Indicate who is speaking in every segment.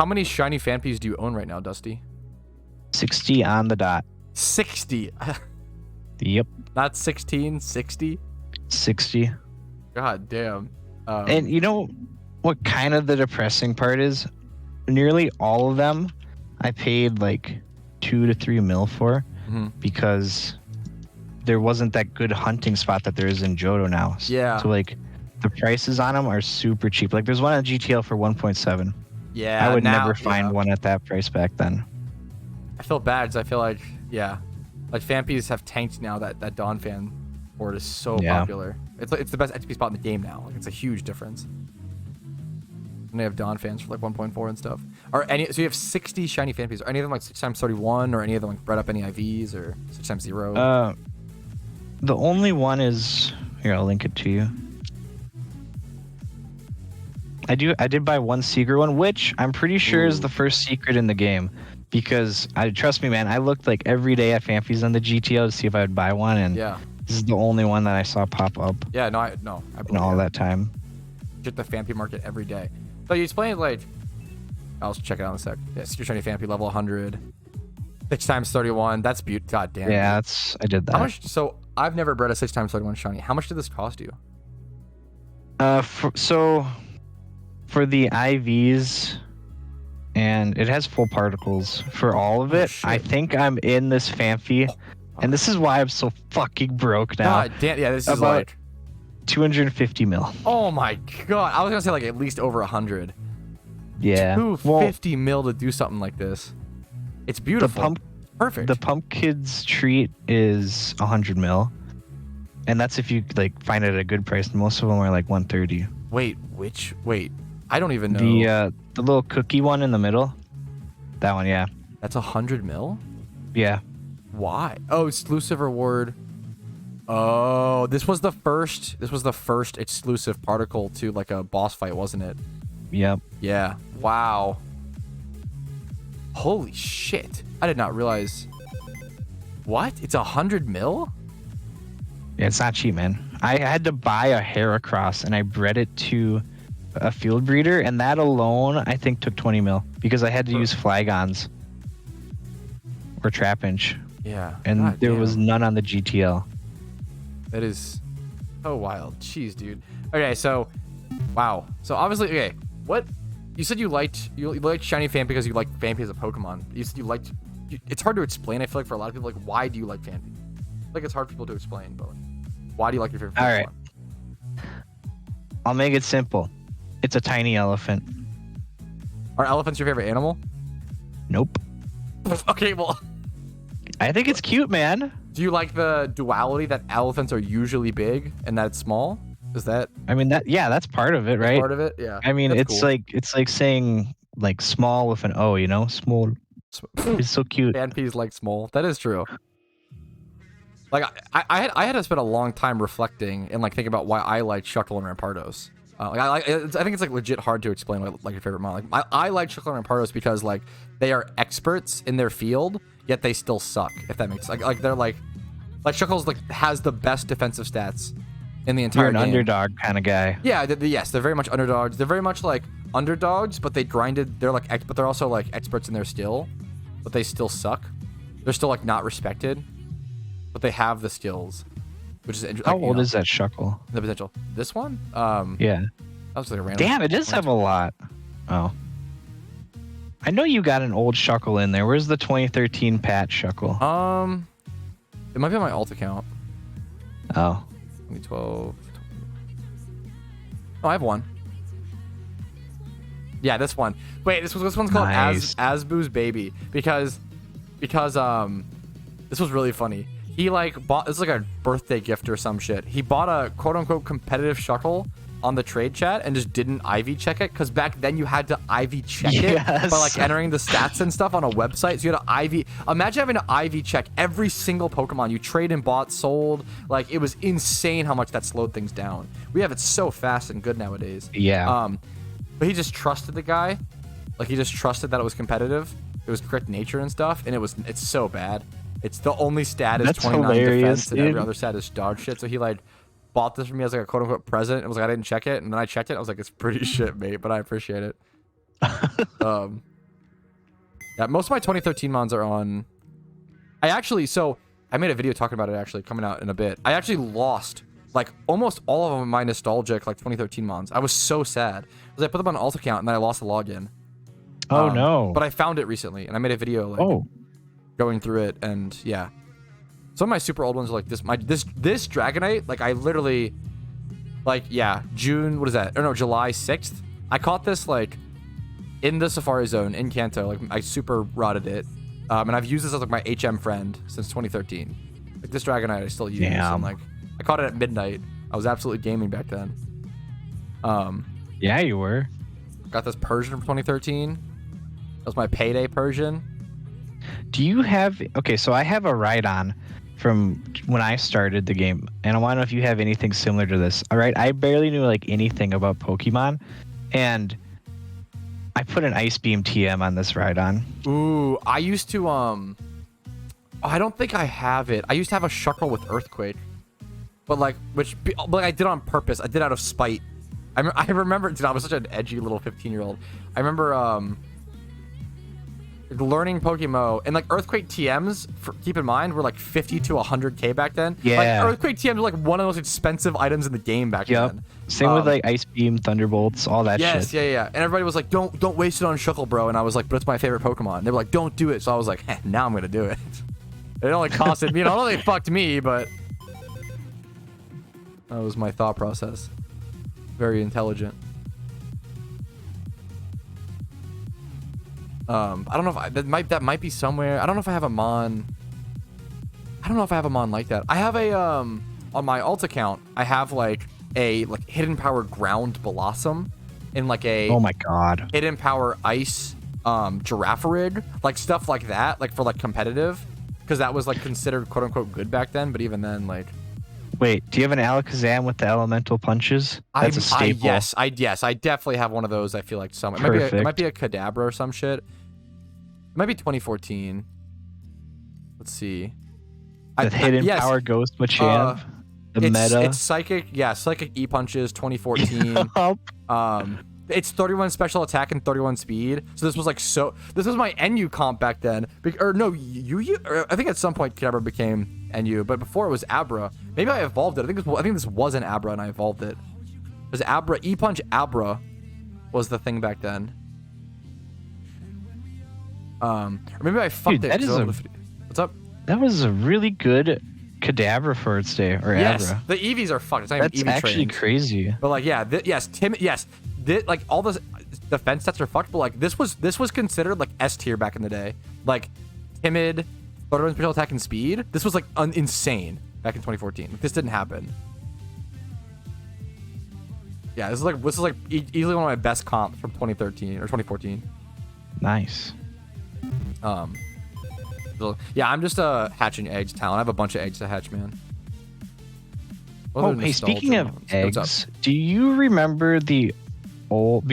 Speaker 1: How many shiny Fanpies do you own right now, Dusty?
Speaker 2: 60 on the dot.
Speaker 1: 60.
Speaker 2: Yep.
Speaker 1: Not 16, 60?
Speaker 2: 60.
Speaker 1: God damn.
Speaker 2: And you know what kind of the depressing part is? Nearly all of them I paid like 2 to 3 mil for because there wasn't that good hunting spot that there is in Johto now.
Speaker 1: Yeah.
Speaker 2: So like the prices on them are super cheap. Like there's one on GTL for 1.7.
Speaker 1: Yeah.
Speaker 2: I would never find one at that price back then.
Speaker 1: I feel bad because I feel like, yeah, like Fanpies have tanked now. That Dawn fan board is so popular. It's the best XP spot in the game now. Like it's a huge difference. And they have Dawn fans for like 1.4 and stuff. So you have 60 shiny Fanpies. Are any of them like 6x31 or any of them like bred up any IVs or 6x0?
Speaker 2: The only one is here. I'll link it to you. I did buy one secret one, which I'm pretty sure is the first secret in the game, because trust me, man, I looked like every day at Fanpies on the GTO to see if I would buy one, and this is the only one that I saw pop up.
Speaker 1: Yeah, I
Speaker 2: in all that time.
Speaker 1: Check the Fanpy market every day. So you explained like, I'll check it out in a sec. Yeah, secret shiny Fanpy level 100, 6x31. That's beautiful. God damn.
Speaker 2: Yeah, I did that.
Speaker 1: How much? So I've never bred a 6x31 shiny. How much did this cost you?
Speaker 2: For the IVs, and it has full particles for all of it. I think I'm in this Fanpy, and this is why I'm so fucking broke now.
Speaker 1: God damn, yeah, this is like
Speaker 2: 250 mil.
Speaker 1: Oh my god, I was gonna say like at least over 100.
Speaker 2: Yeah,
Speaker 1: 250 mil to do something like this. It's beautiful. Perfect.
Speaker 2: The Pumpkin's treat is 100 mil, and that's if you like find it at a good price. Most of them are like 130.
Speaker 1: Wait, wait. I don't even know.
Speaker 2: The little cookie one in the middle. That one, yeah.
Speaker 1: That's 100 mil?
Speaker 2: Yeah.
Speaker 1: Why? Oh, exclusive reward. Oh, this was the first exclusive particle to like a boss fight, wasn't it?
Speaker 2: Yep.
Speaker 1: Yeah. Wow. Holy shit. I did not realize. What? It's 100 mil?
Speaker 2: Yeah, it's not cheap, man. I had to buy a Heracross and I bred it to a field breeder, and that alone I think took 20 mil because I had to use Flagons or Trapinch.
Speaker 1: Yeah.
Speaker 2: And there was none on the GTL.
Speaker 1: That is so wild. Jeez, dude. Okay, so wow. So obviously, okay, what you said you liked shiny Fanpy because you like Fanpy as a Pokemon. You said you liked. It's hard to explain. I feel like for a lot of people, like, why do you like Fanpy? Like it's hard for people to explain, but like, why do you like your favorite Pokemon?
Speaker 2: All right. I'll make it simple. It's a tiny elephant.
Speaker 1: Are elephants your favorite animal?
Speaker 2: Nope.
Speaker 1: Okay, well.
Speaker 2: I think it's cute, man.
Speaker 1: Do you like the duality that elephants are usually big and that it's small? Is that?
Speaker 2: I mean, that's part of it, right?
Speaker 1: Part of it, yeah.
Speaker 2: I mean, it's cool. It's like saying like small with an O, you know, small. It's so cute.
Speaker 1: Fanpy's like small. That is true. Like I had to spend a long time reflecting and like thinking about why I like Shuckle and Rampardos. I think it's like legit hard to explain like your favorite model. Like I like Shuckle and Rampardos because like they are experts in their field, yet they still suck. If that makes like they're like Shuckle's like has the best defensive stats in the entire game.
Speaker 2: You're an underdog kind of guy.
Speaker 1: Yeah, yes, they're very much underdogs. They're very much like underdogs, but they grinded. They're like but they're also like experts in their skill, but they still suck. They're still like not respected, but they have the skills. Which is interesting.
Speaker 2: How old is that Shuckle?
Speaker 1: The potential. This one?
Speaker 2: Yeah.
Speaker 1: That was like a random.
Speaker 2: Damn, it does have a lot. Oh. I know you got an old Shuckle in there. Where's the 2013 Pat Shuckle?
Speaker 1: It might be on my alt account.
Speaker 2: Oh.
Speaker 1: 2012. Oh, I have one. Yeah, this one. Wait, this one's called Asbu's Baby because this was really funny. He like bought, this is like a birthday gift or some shit. He bought a quote unquote competitive Shuckle on the trade chat and just didn't IV check it, because back then you had to IV check it by like entering the stats and stuff on a website. So you had to IV. Imagine having to IV check every single Pokemon you trade and bought, sold. Like it was insane how much that slowed things down. We have it so fast and good nowadays.
Speaker 2: Yeah.
Speaker 1: But he just trusted the guy. Like he just trusted that it was competitive. It was correct nature and stuff, and it's so bad. It's the only stat is
Speaker 2: That's
Speaker 1: 29 defense,
Speaker 2: dude.
Speaker 1: and every other stat is dog shit. So he like bought this for me as like a quote unquote present, and was like, I didn't check it, and then I checked it. I was like, it's pretty shit, mate, but I appreciate it. Yeah, most of my 2013 mons are on. I made a video talking about it actually coming out in a bit. I actually lost like almost all of them my nostalgic like 2013 mons. I was so sad because I put them on an alt account and then I lost the login.
Speaker 2: Oh no!
Speaker 1: But I found it recently and I made a video like going through it, and yeah, some of my super old ones are like this. This Dragonite, like I literally, like June. What is that? Or no, July 6th. I caught this like in the Safari Zone in Kanto. Like I super rotted it. And I've used this as like my HM friend since 2013. Like this Dragonite I still use. And like I caught it at midnight. I was absolutely gaming back then.
Speaker 2: Yeah, you were.
Speaker 1: Got this Persian from 2013. That was my payday Persian.
Speaker 2: Do you have... Okay, so I have a Rhydon from when I started the game, and I want to know if you have anything similar to this. All right, I barely knew like anything about Pokemon, and I put an Ice Beam TM on this Rhydon.
Speaker 1: Ooh, I used to I don't think I have it. I used to have a Shuckle with Earthquake, but I did on purpose. I did out of spite. I remember, dude, I was such an edgy little 15-year-old. I remember learning PokeMMO, and like Earthquake TMs, keep in mind, were like 50 to 100k back then.
Speaker 2: Yeah.
Speaker 1: Like Earthquake TMs were like one of the most expensive items in the game back then.
Speaker 2: Same with like Ice Beam, Thunderbolts, all that shit.
Speaker 1: Yes, yeah. And everybody was like, don't waste it on Shuckle, bro. And I was like, but it's my favorite Pokemon. And they were like, don't do it. So I was like, now I'm gonna do it. It only costed me, I know they fucked me, but that was my thought process. Very intelligent. I don't know if that might be somewhere. I don't know if I have a mon. I don't know if I have a mon like that. I have a on my alt account. I have like a hidden power ground blossom, and like a
Speaker 2: oh my god
Speaker 1: hidden power ice Girafarig, like stuff like that, like for like competitive, because that was like considered quote unquote good back then. But even then, like.
Speaker 2: Wait, do you have an Alakazam with the elemental punches? That's a staple.
Speaker 1: Yes, I definitely have one of those. I feel like somewhere. It might be a Kadabra or some shit. It might be 2014. Let's see.
Speaker 2: The hidden power ghost Machamp. The meta.
Speaker 1: It's psychic. Yeah, psychic E punches 2014. It's 31 special attack and 31 speed. So this was like this was my NU comp back then. Or no, I think at some point Kadabra became NU, but before it was Abra. Maybe I evolved it. I think this was an Abra and I evolved it. It was Abra. E punch Abra was the thing back then. Or maybe I fucked it. What's up?
Speaker 2: That was a really good Kadabra for its day, or
Speaker 1: yes,
Speaker 2: Abra.
Speaker 1: The EVs are fucked. It's not
Speaker 2: That's
Speaker 1: even EV
Speaker 2: actually
Speaker 1: trained.
Speaker 2: crazy.
Speaker 1: But like, yeah, like all the defense stats are fucked. But like, this was considered like S tier back in the day. Like, timid, 31 special attack and speed. This was like insane back in 2014. Like, this didn't happen. Yeah, this is like easily one of my best comps from 2013 or 2014.
Speaker 2: Nice.
Speaker 1: So, yeah, I'm just hatching eggs talent. I have a bunch of eggs to hatch, man.
Speaker 2: Hey, speaking of eggs, do you remember the old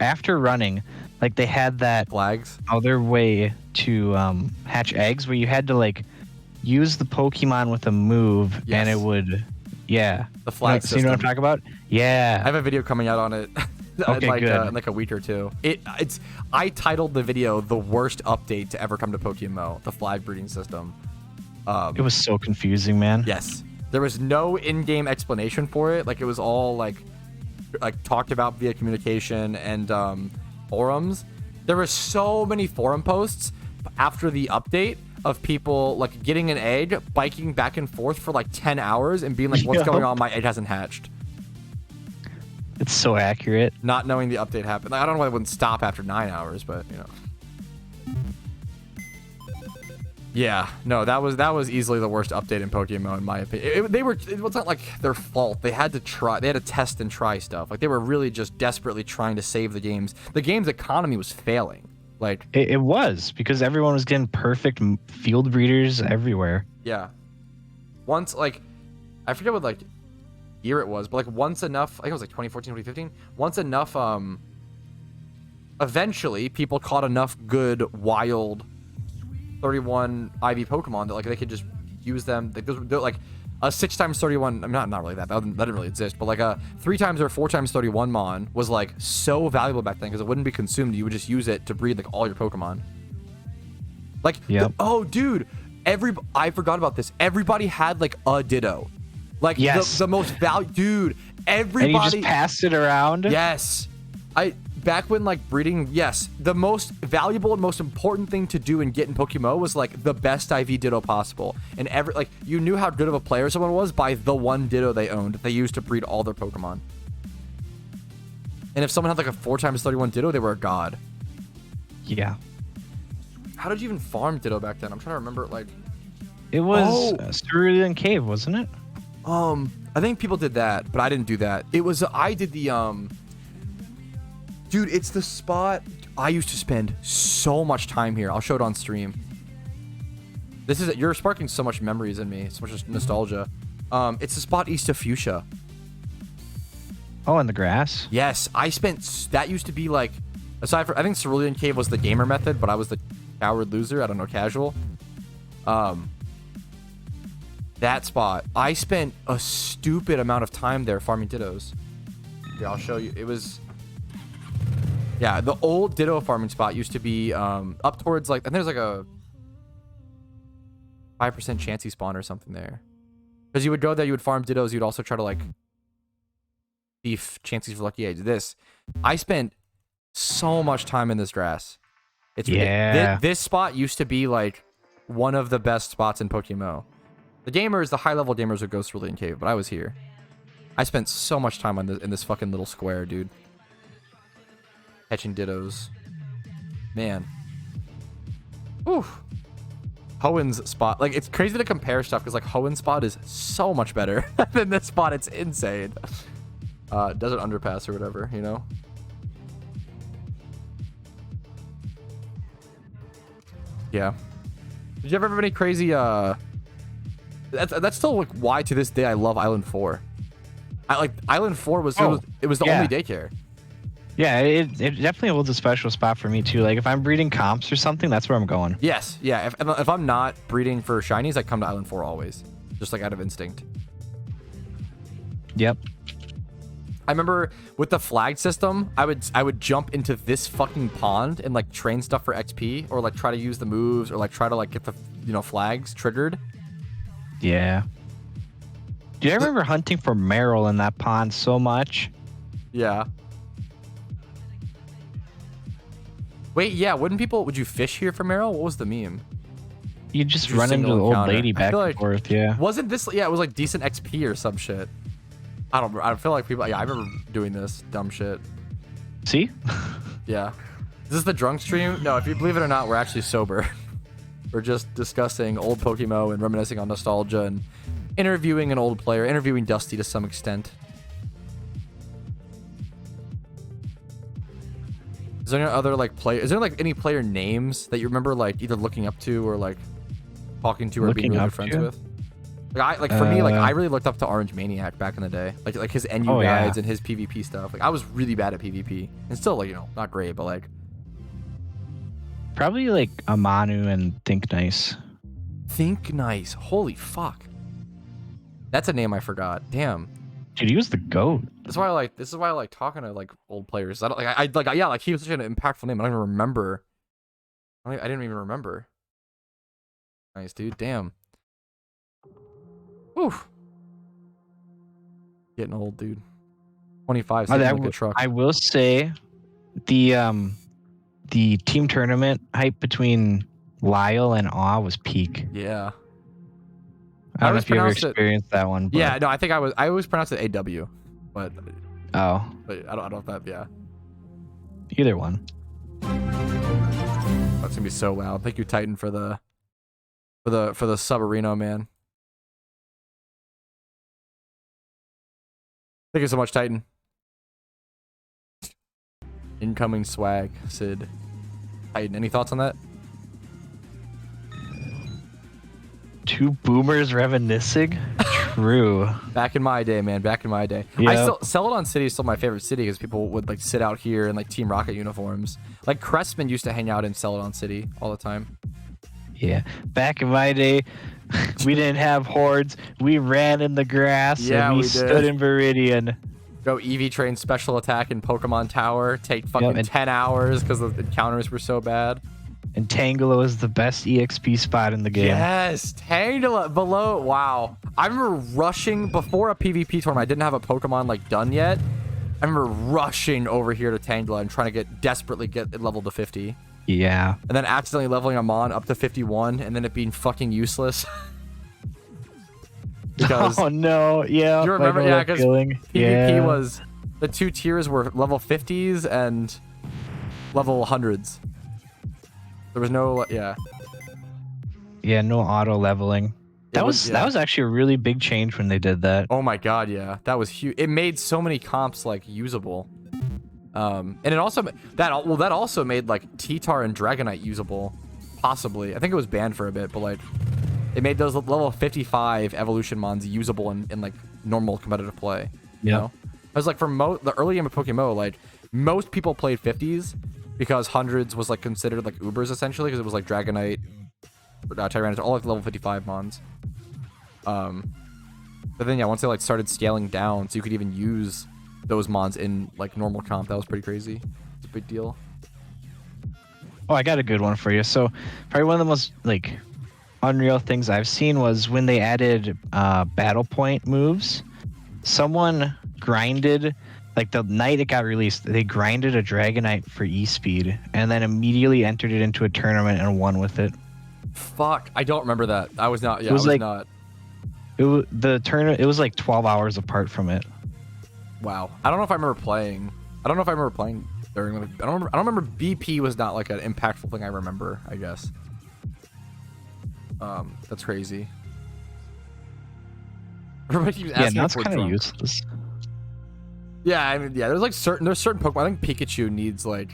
Speaker 2: after running, like they had that
Speaker 1: flags
Speaker 2: other way to hatch eggs where you had to like use the Pokemon with a move and it would the flag system. You know what I'm talking about? Yeah.
Speaker 1: I have a video coming out on it.
Speaker 2: Okay, good.
Speaker 1: In like a week or two. I titled the video "The Worst Update to Ever Come to PokeMMO," the flag breeding system.
Speaker 2: It was so confusing, man.
Speaker 1: Yes, there was no in-game explanation for it. Like it was all like talked about via communication and forums. There were so many forum posts after the update of people like getting an egg, biking back and forth for like 10 hours and being like, "What's going on? My egg hasn't hatched."
Speaker 2: It's so accurate.
Speaker 1: Not knowing the update happened. Like, I don't know why it wouldn't stop after 9 hours, but you know. Yeah, no, that was easily the worst update in PokeMMO in my opinion. It was not like their fault. They had to try. They had to test and try stuff. Like they were really just desperately trying to save the games. The game's economy was failing. Like
Speaker 2: it was because everyone was getting perfect field breeders everywhere.
Speaker 1: Yeah. Once like I forget what like year it was, but like once enough, I think it was like 2014, 2015. Once enough, eventually people caught enough good wild 31 IV Pokemon that like they could just use them. They're like a 6x31. I'm not really that didn't really exist, but like a 3x or 4x31 Mon was like so valuable back then because it wouldn't be consumed. You would just use it to breed like all your Pokemon. Like,
Speaker 2: Yep.
Speaker 1: oh, dude, I forgot about this. Everybody had like a Ditto. Like
Speaker 2: Yes.
Speaker 1: the most value, dude. Everybody.
Speaker 2: And you just passed it around.
Speaker 1: Yes. Back when like breeding, yes, the most valuable and most important thing to do in getting PokeMMO was like the best IV Ditto possible. And like you knew how good of a player someone was by the one Ditto they owned that they used to breed all their Pokemon. And if someone had like a 4x31 Ditto, they were a god.
Speaker 2: Yeah.
Speaker 1: How did you even farm Ditto back then? I'm trying to remember it like.
Speaker 2: It was Cerulean Cave, wasn't it?
Speaker 1: I think people did that, but I didn't do that. It was I did the dude, it's the spot I used to spend so much time here. I'll show it on stream. You're sparking so much memories in me, so much nostalgia. It's the spot east of Fuchsia.
Speaker 2: Oh, in the grass?
Speaker 1: Yes, that used to be like, aside from, I think Cerulean Cave was the gamer method, but I was the coward loser. I don't know, casual. That spot, I spent a stupid amount of time there farming Dittos. Yeah, I'll show you. It was, yeah, the old Ditto farming spot used to be up towards like, and there's like a 5% chancey spawn or something there. Because you would go there, you would farm Dittos, you'd also try to like beef chances for lucky eggs. I spent so much time in this grass. It's this spot used to be like one of the best spots in PokeMMO. The high level gamers would go Cerulean Cave, but I was here. I spent so much time in this fucking little square, dude. Catching Dittos. Man. Oof. Hoenn's spot. Like, it's crazy to compare stuff because like Hoenn's spot is so much better than this spot. It's insane. Desert Underpass or whatever, you know? Yeah. Did you ever have any crazy that's still like why to this day I love Island 4. Island 4 was it was the only daycare.
Speaker 2: Yeah, it definitely holds a special spot for me too. Like if I'm breeding comps or something, that's where I'm going.
Speaker 1: Yes, yeah. If I'm not breeding for shinies, I come to Island 4 always, just like out of instinct.
Speaker 2: Yep.
Speaker 1: I remember with the flag system, I would jump into this fucking pond and like train stuff for XP or like try to use the moves or like try to like get the flags triggered.
Speaker 2: Yeah. Dude, I remember hunting for Meryl in that pond so much.
Speaker 1: Yeah. Wait, yeah, would you fish here for Meryl? What was the meme?
Speaker 2: You just run into the old lady back and forth, yeah.
Speaker 1: Wasn't this, yeah, it was like decent XP or some shit. I feel like people, yeah, I remember doing this dumb shit.
Speaker 2: See?
Speaker 1: Yeah. Is this the drunk stream? No, if you believe it or not, we're actually sober. We're just discussing old PokeMMO and reminiscing on nostalgia and interviewing an old player, interviewing Dusty to some extent. Is there any other like is there like any player names that you remember like either looking up to or like talking to or being really good friends with? Like for me, like I really looked up to Orange Maniac back in the day, like his NU guides and his PvP stuff. Like I was really bad at PvP and still like not great, but like
Speaker 2: probably like Amanu and Think Nice.
Speaker 1: Think Nice, holy fuck, that's a name I forgot. Damn,
Speaker 2: dude, he was the goat.
Speaker 1: This is why I like talking to like old players. I don't like he was such an impactful name. I don't even remember. I didn't even remember. Nice dude, damn. Oof. Getting old, dude. 25, like a truck.
Speaker 2: I will say the team tournament hype between Lyle and Awe was peak.
Speaker 1: Yeah.
Speaker 2: I don't know if you ever experienced that one. But...
Speaker 1: Yeah, no, I always pronounce it AW, but
Speaker 2: I
Speaker 1: don't know if that, yeah.
Speaker 2: Either one.
Speaker 1: That's gonna be so loud. Thank you, Titan, for the subareno, man. Thank you so much, Titan. Incoming swag, Sid. Titan, any thoughts on that?
Speaker 2: Two boomers reminiscing? True.
Speaker 1: Back in my day, man. Back in my day. Yep. Celadon City is still my favorite city because people would like sit out here in like Team Rocket uniforms. Like Crestman used to hang out in Celadon City all the time.
Speaker 2: Yeah. Back in my day, we didn't have hordes. We ran in the grass and we stood in Viridian.
Speaker 1: Go EV train special attack in Pokemon Tower. Take fucking 10 hours because the encounters were so bad.
Speaker 2: And Tangela is the best EXP spot in the game.
Speaker 1: Yes, Tangela below. Wow. I remember rushing before a PvP tournament. I didn't have a Pokemon like done yet. I remember rushing over here to Tangela and trying to desperately get it leveled to 50.
Speaker 2: Yeah.
Speaker 1: And then accidentally leveling a Mon up to 51 and then it being fucking useless. Because,
Speaker 2: oh no, yeah.
Speaker 1: you remember? Yeah, because PvP
Speaker 2: was
Speaker 1: was, the 2 tiers were level 50s and level 100s. There was no, yeah.
Speaker 2: Yeah, no auto leveling. That was actually a really big change when they did that.
Speaker 1: Oh my god, yeah. That was huge. It made so many comps like usable. And it also that also made like T-Tar and Dragonite usable. Possibly. I think it was banned for a bit, but like it made those level 55 evolution mons usable in like normal competitive play. You know? I was like for the early game of PokeMMO, like most people played 50s because hundreds was like considered like Ubers essentially because it was like Dragonite, Tyranitar, all like level 55 mons. But then yeah, once they like started scaling down so you could even use those mons in like normal comp, that was pretty crazy. It's a big deal.
Speaker 2: Oh, I got a good one for you. So probably one of the most like unreal things I've seen was when they added battle point moves. Someone grinded, like the night it got released, they grinded a Dragonite for E-Speed and then immediately entered it into a tournament and won with it.
Speaker 1: Fuck, I don't remember that. I was not. Yeah,
Speaker 2: It was like 12 hours apart from it.
Speaker 1: Wow. I don't know if I remember playing. I don't know if I remember playing during. I don't remember. BP was not like an impactful thing. I remember. I guess. That's crazy. Everybody keeps asking.
Speaker 2: Yeah, now it's kind of useless.
Speaker 1: Yeah, I mean, yeah. There's certain Pokemon. I think Pikachu needs like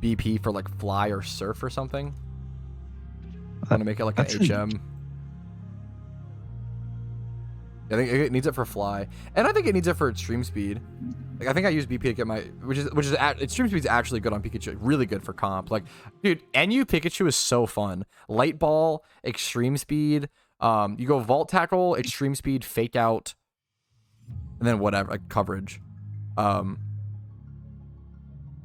Speaker 1: BP for like Fly or Surf or something. I want to make it like an HM. I think it needs it for Fly, and I think it needs it for Extreme Speed. Like I think I use BP to get my, Extreme Speed's actually good on Pikachu, really good for comp. Like, dude, NU Pikachu is so fun. Light Ball, Extreme Speed. You go Vault Tackle, Extreme Speed, Fake Out, and then whatever, like coverage. Oh,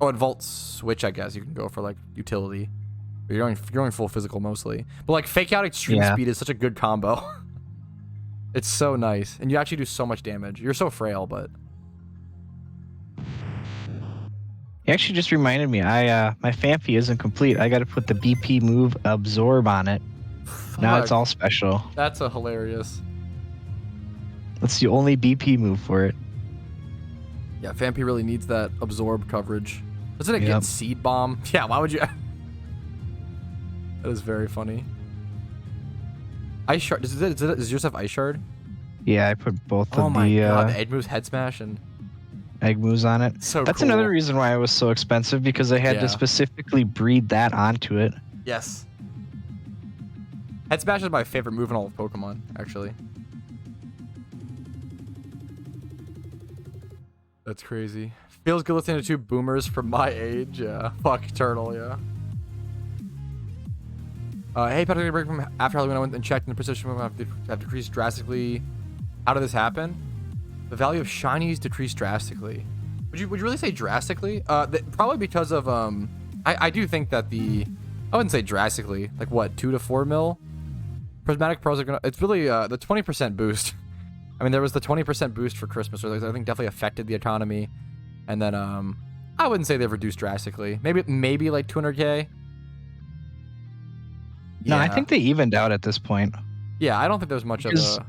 Speaker 1: and Vault Switch, I guess you can go for like utility. But you're going full physical mostly. But like Fake Out, Extreme Speed is such a good combo. It's so nice, and you actually do so much damage. You're so frail, but
Speaker 2: you actually just reminded me. My Phanpy isn't complete. I got to put the BP move Absorb on it. Fuck. Now it's all special.
Speaker 1: That's a hilarious.
Speaker 2: That's the only BP move for it.
Speaker 1: Yeah, Phanpy really needs that Absorb coverage. Doesn't it get Seed Bomb? Yeah, why would you? That is very funny. Ice Shard. Does yours have Ice Shard?
Speaker 2: Yeah, I put both of the...
Speaker 1: Oh my god, the Egg Moves Head Smash and...
Speaker 2: Egg Moves on it.
Speaker 1: So
Speaker 2: That's
Speaker 1: cool.
Speaker 2: another reason why it was so expensive, because they had to specifically breed that onto it.
Speaker 1: Yes. Head Smash is my favorite move in all of Pokemon, actually. That's crazy. Feels good listening to 2 boomers from my age. Yeah. Fuck Turtle, yeah. Hey, Patrick, break from after Halloween, I went and checked, and the precision have decreased drastically. How did this happen? The value of shinies decreased drastically. Would you really say drastically? Probably because of I do think that I wouldn't say drastically. Like what, 2 to 4 mil? Prismatic Pros are gonna. It's really the 20% boost. I mean, there was the 20% boost for Christmas, or I think definitely affected the economy. And then I wouldn't say they've reduced drastically. Maybe like 200K.
Speaker 2: No, I think they evened out at this point.
Speaker 1: Yeah, I don't think there's much of a...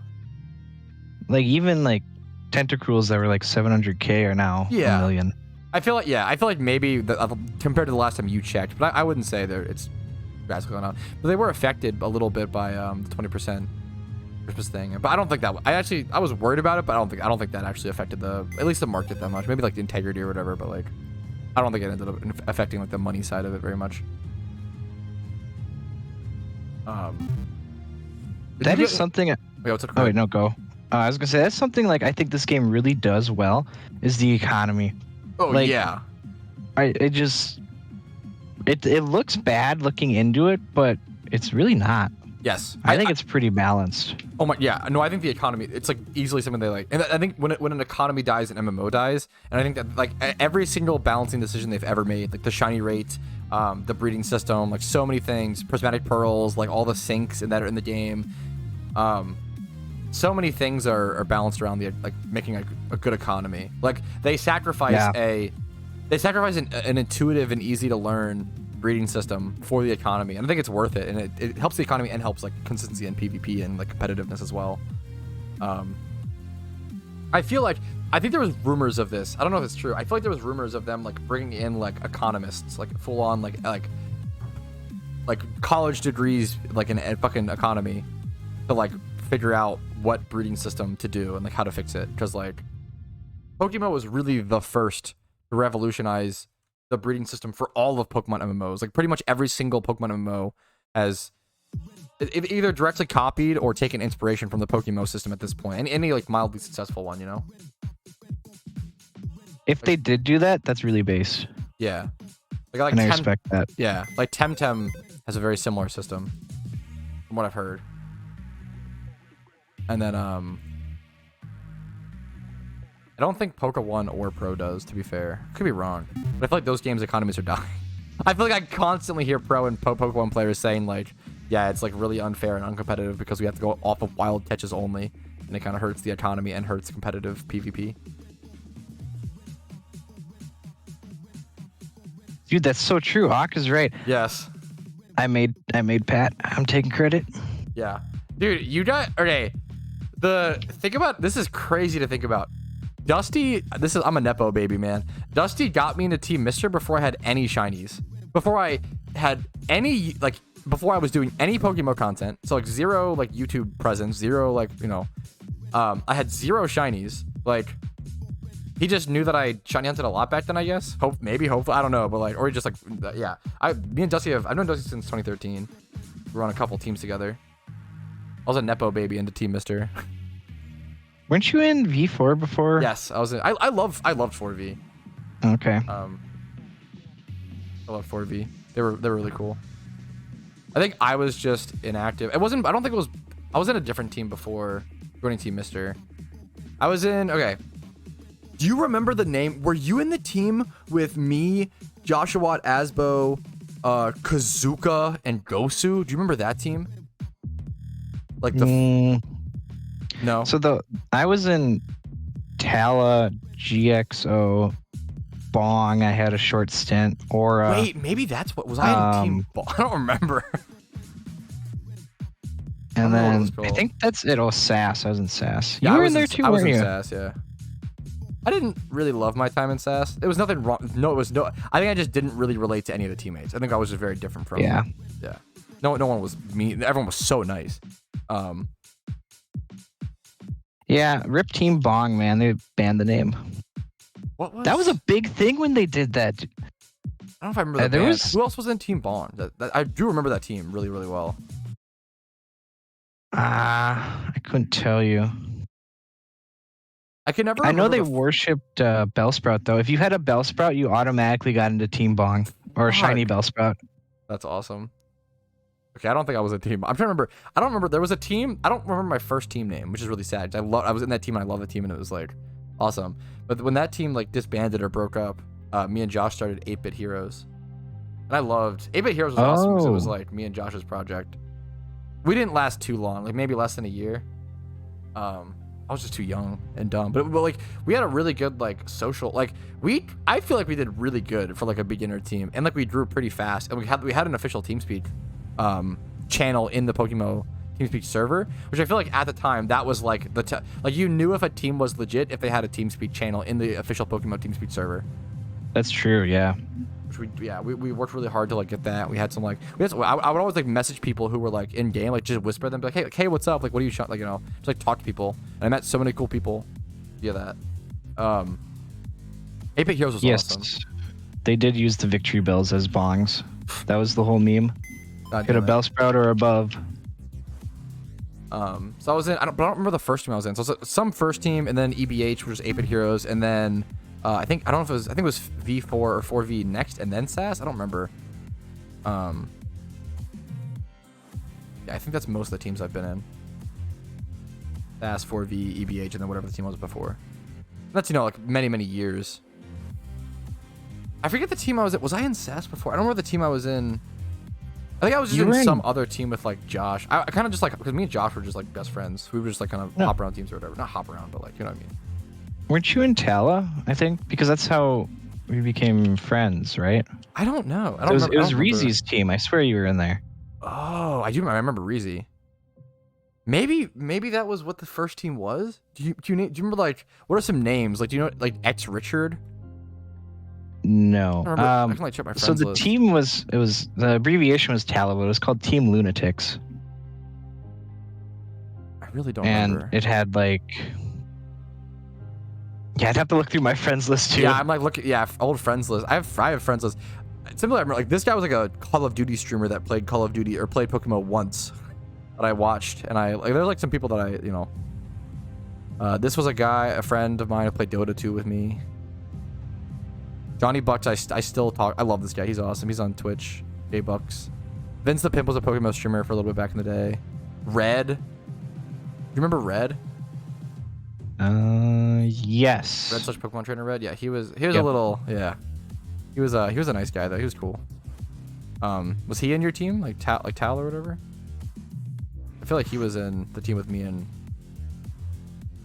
Speaker 2: Like, even, like, Tentacruels that were, like, 700K are now a million.
Speaker 1: I feel like maybe, compared to the last time you checked, but I wouldn't say it's drastically gone up. But they were affected a little bit by the 20% Christmas thing. But I don't think that... I was worried about it, but I don't think that actually affected at least the market that much. Maybe, like, the integrity or whatever, but, like, I don't think it ended up affecting, like, the money side of it very much.
Speaker 2: That is something.
Speaker 1: Wait, what's
Speaker 2: oh wait, no, go. I was gonna say that's something like I think this game really does well is the economy.
Speaker 1: Oh
Speaker 2: like,
Speaker 1: yeah.
Speaker 2: It looks bad looking into it, but it's really not.
Speaker 1: Yes,
Speaker 2: I think it's pretty balanced.
Speaker 1: Oh my, yeah. No, I think the economy. It's like easily something they like, and I think when an economy dies, an MMO dies, and I think that like every single balancing decision they've ever made, like the shiny rate, the breeding system, like so many things, prismatic pearls, like all the syncs that are in the game. So many things are balanced around the like making a good economy. Like they sacrifice an intuitive and easy to learn breeding system for the economy, and I think it's worth it, and it helps the economy and helps like consistency in PvP and like competitiveness as well. I think there was rumors of this. I don't know if it's true. I feel like there was rumors of them like bringing in like economists, like full on like college degrees, like in a fucking economy, to like figure out what breeding system to do and like how to fix it. Because like PokeMMO was really the first to revolutionize the breeding system for all of Pokemon MMOs. Like pretty much every single Pokemon MMO has either directly copied or taken inspiration from the PokeMMO system at this point. And any like mildly successful one, you know?
Speaker 2: If they did do that, that's really based.
Speaker 1: Yeah. Like
Speaker 2: and I respect that.
Speaker 1: Yeah. Like Temtem has a very similar system from what I've heard. And then I don't think Poke1 or Pro does, to be fair. Could be wrong. But I feel like those games' economies are dying. I feel like I constantly hear Pro and Poke1 players saying like, yeah, it's like really unfair and uncompetitive because we have to go off of wild catches only, and it kind of hurts the economy and hurts competitive PvP.
Speaker 2: Dude, that's so true. Ak is right.
Speaker 1: Yes.
Speaker 2: I made Pat. I'm taking credit.
Speaker 1: Yeah. Dude, you got okay. Think about this is crazy to think about. Dusty, I'm a Nepo baby, man. Dusty got me into Team Mister before I had any shinies. Before I had any before I was doing any PokeMMO content. So like zero like YouTube presence, zero like, you know, I had zero shinies. Like he just knew that I shiny hunted a lot back then, I guess. Hopefully, I don't know, but like, or just like, yeah. Me and Dusty I've known Dusty since 2013. We were on a couple teams together. I was a Nepo baby into Team Mister.
Speaker 2: Weren't you in V4 before?
Speaker 1: Yes, I was in. I loved 4V.
Speaker 2: Okay.
Speaker 1: I love 4V. They were really cool. I think I was just inactive. I was in a different team before joining Team Mister. I was in. Okay. Do you remember the name? Were you in the team with me, Joshua Asbo, Kazuka, and Gosu? Do you remember that team? Like the. No.
Speaker 2: So I was in Tala, GXO, Bong. I had a short stint. Or
Speaker 1: wait, maybe that's what was I in Team Bong? I don't remember.
Speaker 2: And then I think that's it. Oh, SAS. I was in SAS.
Speaker 1: Yeah,
Speaker 2: you were in there too, weren't you?
Speaker 1: I was in SAS. Yeah. I didn't really love my time in SAS. There was nothing wrong. No, it was no. I think I just didn't really relate to any of the teammates. I think I was just very different from.
Speaker 2: Yeah.
Speaker 1: Yeah. No one was mean. Everyone was so nice.
Speaker 2: Yeah, Rip Team Bong, man. They banned the name. That was a big thing when they did that.
Speaker 1: I don't know if I remember that. Who else was in Team Bong? I do remember that team really, really well.
Speaker 2: I couldn't tell you.
Speaker 1: I can never.
Speaker 2: I know they worshipped Bellsprout though. If you had a Bellsprout, you automatically got into Team Bong or a shiny Bellsprout.
Speaker 1: That's awesome. Okay, I don't think I was a team. I'm trying to remember. I don't remember. There was a team. I don't remember my first team name, which is really sad. I was in that team and I love the team and it was like awesome. But when that team like disbanded or broke up, me and Josh started 8-Bit Heroes. And I loved 8-Bit Heroes was awesome because it was like me and Josh's project. We didn't last too long, like maybe less than a year. I was just too young and dumb. But like we had a really good like social I feel like we did really good for like a beginner team. And like we grew pretty fast. And we had an official TeamSpeak channel in the PokeMMO TeamSpeak server, which I feel like at the time that was like like you knew if a team was legit if they had a TeamSpeak channel in the official PokeMMO TeamSpeak server.
Speaker 2: That's true, yeah.
Speaker 1: Which we worked really hard to like get that. We had some I would always like message people who were like in game, like just whisper them, be like, hey, what's up? Like, what are you like, you know, just like talk to people. And I met so many cool people via that. 8-Bit Heroes was awesome.
Speaker 2: They did use the victory bells as bongs. That was the whole meme. Get a Bellsprout or above.
Speaker 1: So I was in. I don't remember the first team I was in. So it was some first team, and then EBH, which was 8-Bit Heroes, and then I think it was V4 or 4V next, and then SAS. I don't remember. Yeah, I think that's most of the teams I've been in. SAS, 4V, EBH, and then whatever the team was before. That's like many years. I forget the team I was at. Was I in SAS before? I don't remember the team I was in. I think I was just
Speaker 2: You were
Speaker 1: in
Speaker 2: in-
Speaker 1: some other team with like Josh. I kind of just like, because me and Josh were just like best friends. We were just like kind of hop around teams or whatever. Not hop around, but like, you know what I mean?
Speaker 2: Weren't you in Tala? I think because that's how we became friends, right?
Speaker 1: I don't know. I
Speaker 2: It
Speaker 1: don't
Speaker 2: was
Speaker 1: remember.
Speaker 2: it was Reezy's team. I swear you were in there.
Speaker 1: Oh, I do remember. I remember Reezy. Maybe that was what the first team was. Do you remember like what are some names? Like do you know like X Richard?
Speaker 2: No.
Speaker 1: I can like check my friends
Speaker 2: So the
Speaker 1: list.
Speaker 2: team was the abbreviation was Tala, but it was called Team Lunatics,
Speaker 1: I really don't
Speaker 2: and
Speaker 1: remember.
Speaker 2: it had like. Yeah, I'd have to look through my friends list too.
Speaker 1: Yeah, I'm like looking. Yeah, old friends list. I have friends list. Similar, I remember like this guy was like a Call of Duty streamer that played Call of Duty or played PokeMMO once that I watched, and I like there's like some people that I this was a friend of mine who played Dota 2 with me. Johnny Bucks, I still talk. I love this guy. He's awesome. He's on Twitch. J Bucks. Vince the Pimp was a PokeMMO streamer for a little bit back in the day. Red. Do you remember Red?
Speaker 2: Yes.
Speaker 1: Red / Pokemon trainer Red. Yeah, he was a
Speaker 2: Yep.
Speaker 1: little He was a nice guy though. He was cool. Was he in your team like Tal or whatever? I feel like he was in the team with me and.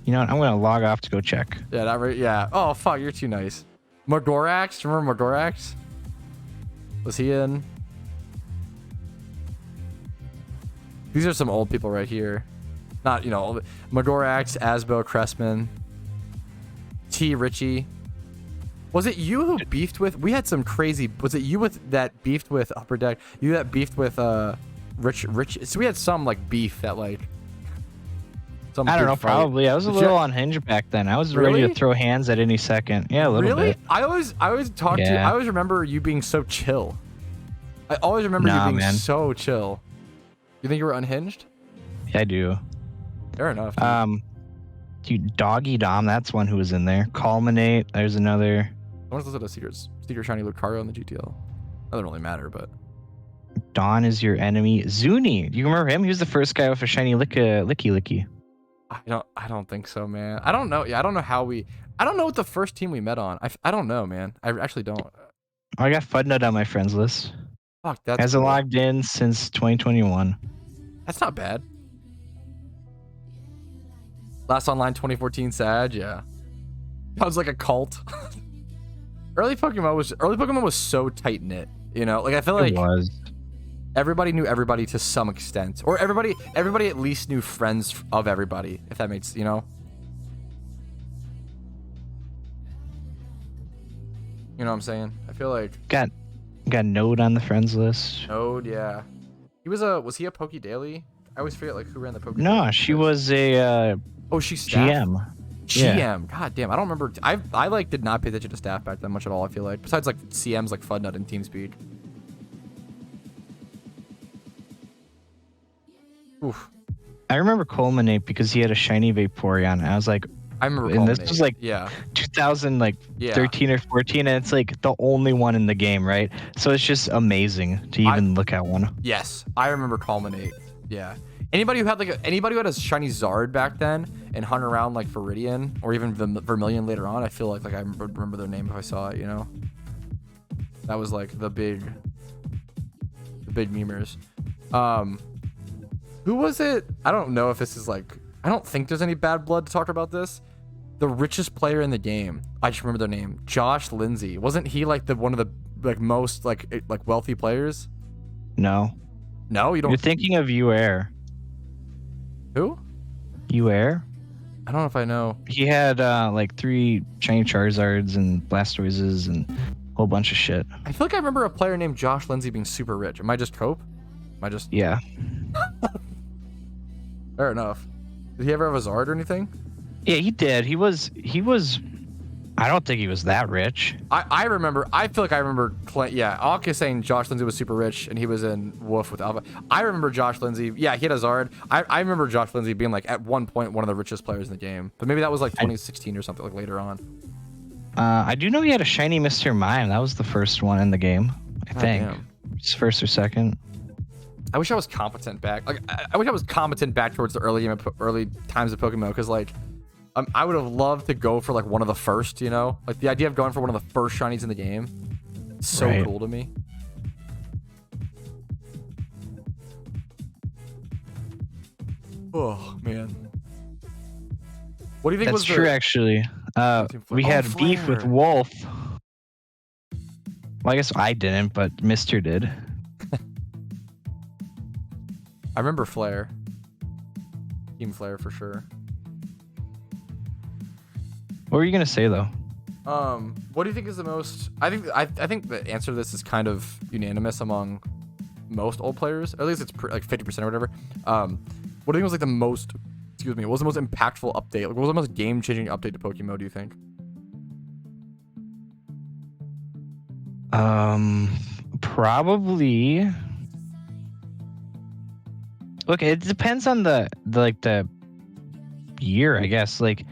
Speaker 2: You know what? I'm gonna log off to go check.
Speaker 1: Yeah, not right. Yeah. Oh fuck, you're too nice. Mordorax, remember Mordorax? Was he in? These are some old people right here. Not Mordorax, Asbo, Cressman, T. Richie. Was it you who beefed with? We had some crazy. Was it you that beefed with Upper Deck? You that beefed with Rich. So we had some like beef that like.
Speaker 2: I don't know.
Speaker 1: fight.
Speaker 2: Probably. I was a little unhinged back then. I was ready
Speaker 1: Really?
Speaker 2: to throw hands at any second. Yeah, a little
Speaker 1: Really?
Speaker 2: bit.
Speaker 1: I always talk to you. I always remember you being so chill. I always remember you being so chill. You think you were unhinged?
Speaker 2: Yeah, I do.
Speaker 1: Fair enough. Dude.
Speaker 2: Dude, Doggy Dom, that's one who was in there. Culminate, there's another.
Speaker 1: Someone's listed a secret shiny Lucario in the GTL. That doesn't really matter, but.
Speaker 2: Dawn is your enemy. Zuni, do you remember him? He was the first guy with a shiny licky.
Speaker 1: I don't think so, man. I don't know. Yeah, I don't know I don't know what the first team we met on. I don't know, man. I actually don't.
Speaker 2: Oh, I got Fudnut on my friends list.
Speaker 1: Fuck, that's
Speaker 2: Hasn't
Speaker 1: cool.
Speaker 2: logged in since 2021.
Speaker 1: That's not bad. Last online 2014 Sag, yeah. That was like a cult. Early Pokemon was so tight knit, Like I feel like
Speaker 2: It was.
Speaker 1: everybody knew everybody to some extent, or everybody at least knew friends of everybody, if that makes You know what I'm saying? I feel like
Speaker 2: Got Node on the friends list.
Speaker 1: Node, yeah. Was he a Poke Daily? I always forget like who ran the Poke.
Speaker 2: No,
Speaker 1: Daily.
Speaker 2: she was a
Speaker 1: She's staff?
Speaker 2: GM.
Speaker 1: GM. God damn, I don't remember. I like did not pay attention to staff back then much at all. I feel like besides like CMs like Fudnut and TeamSpeak. Oof.
Speaker 2: I remember Culminate because he had a shiny Vaporeon. I was like,
Speaker 1: I remember.
Speaker 2: and this
Speaker 1: Culminate.
Speaker 2: was like
Speaker 1: yeah,
Speaker 2: 2013 or 14, and it's like the only one in the game, right? So it's just amazing to even look at one.
Speaker 1: Yes, I remember Culminate. Yeah. Anybody who had a shiny Zard back then and hung around like Viridian or even Vermilion later on, I feel like I remember their name if I saw it. That was like the big memers. Who was it? I don't know if this is like. I don't think there's any bad blood to talk about this. The richest player in the game. I just remember their name. Josh Lindsay. Wasn't he like one of the like most like wealthy players?
Speaker 2: No.
Speaker 1: No, you don't.
Speaker 2: You're thinking of UAir.
Speaker 1: Who?
Speaker 2: UAir?
Speaker 1: I don't know if I know.
Speaker 2: He had like 3 shiny Charizards and Blastoises and a whole bunch of shit.
Speaker 1: I feel like I remember a player named Josh Lindsay being super rich. Am I just Cope? Am I just?
Speaker 2: Yeah.
Speaker 1: Fair enough. Did he ever have a Zard or anything?
Speaker 2: Yeah, he did. He was. I don't think he was that rich.
Speaker 1: I remember. I feel like I remember. Yeah, Alka saying Josh Lindsay was super rich and he was in Wolf with Alpha. I remember Josh Lindsay. Yeah, he had a Zard. I remember Josh Lindsay being like at one point one of the richest players in the game. But maybe that was like 2016 or something like later on.
Speaker 2: I do know he had a shiny Mr. Mime. That was the first one in the game. I think.
Speaker 1: Damn.
Speaker 2: It's first or second.
Speaker 1: I wish I was competent back. Like I wish I was competent back towards the early times of Pokemon, because like I would have loved to go for like one of the first. Like the idea of going for one of the first shinies in the game. So
Speaker 2: Right.
Speaker 1: cool to me. Oh man. What do you think
Speaker 2: That's
Speaker 1: was
Speaker 2: true,
Speaker 1: the
Speaker 2: actually. We
Speaker 1: Oh,
Speaker 2: had beef with
Speaker 1: Flare.
Speaker 2: Wolf. Well, I guess I didn't, but Mister did.
Speaker 1: I remember Flare. Team Flare for sure.
Speaker 2: What were you gonna say though?
Speaker 1: What do you think is the most? I think the answer to this is kind of unanimous among most old players. Or at least it's like 50% or whatever. What do you think was like the most? Excuse me. What was the most impactful update? Like, what was the most game-changing update to PokeMMO? Do you think?
Speaker 2: Probably. Look, it depends on the year, I guess. Like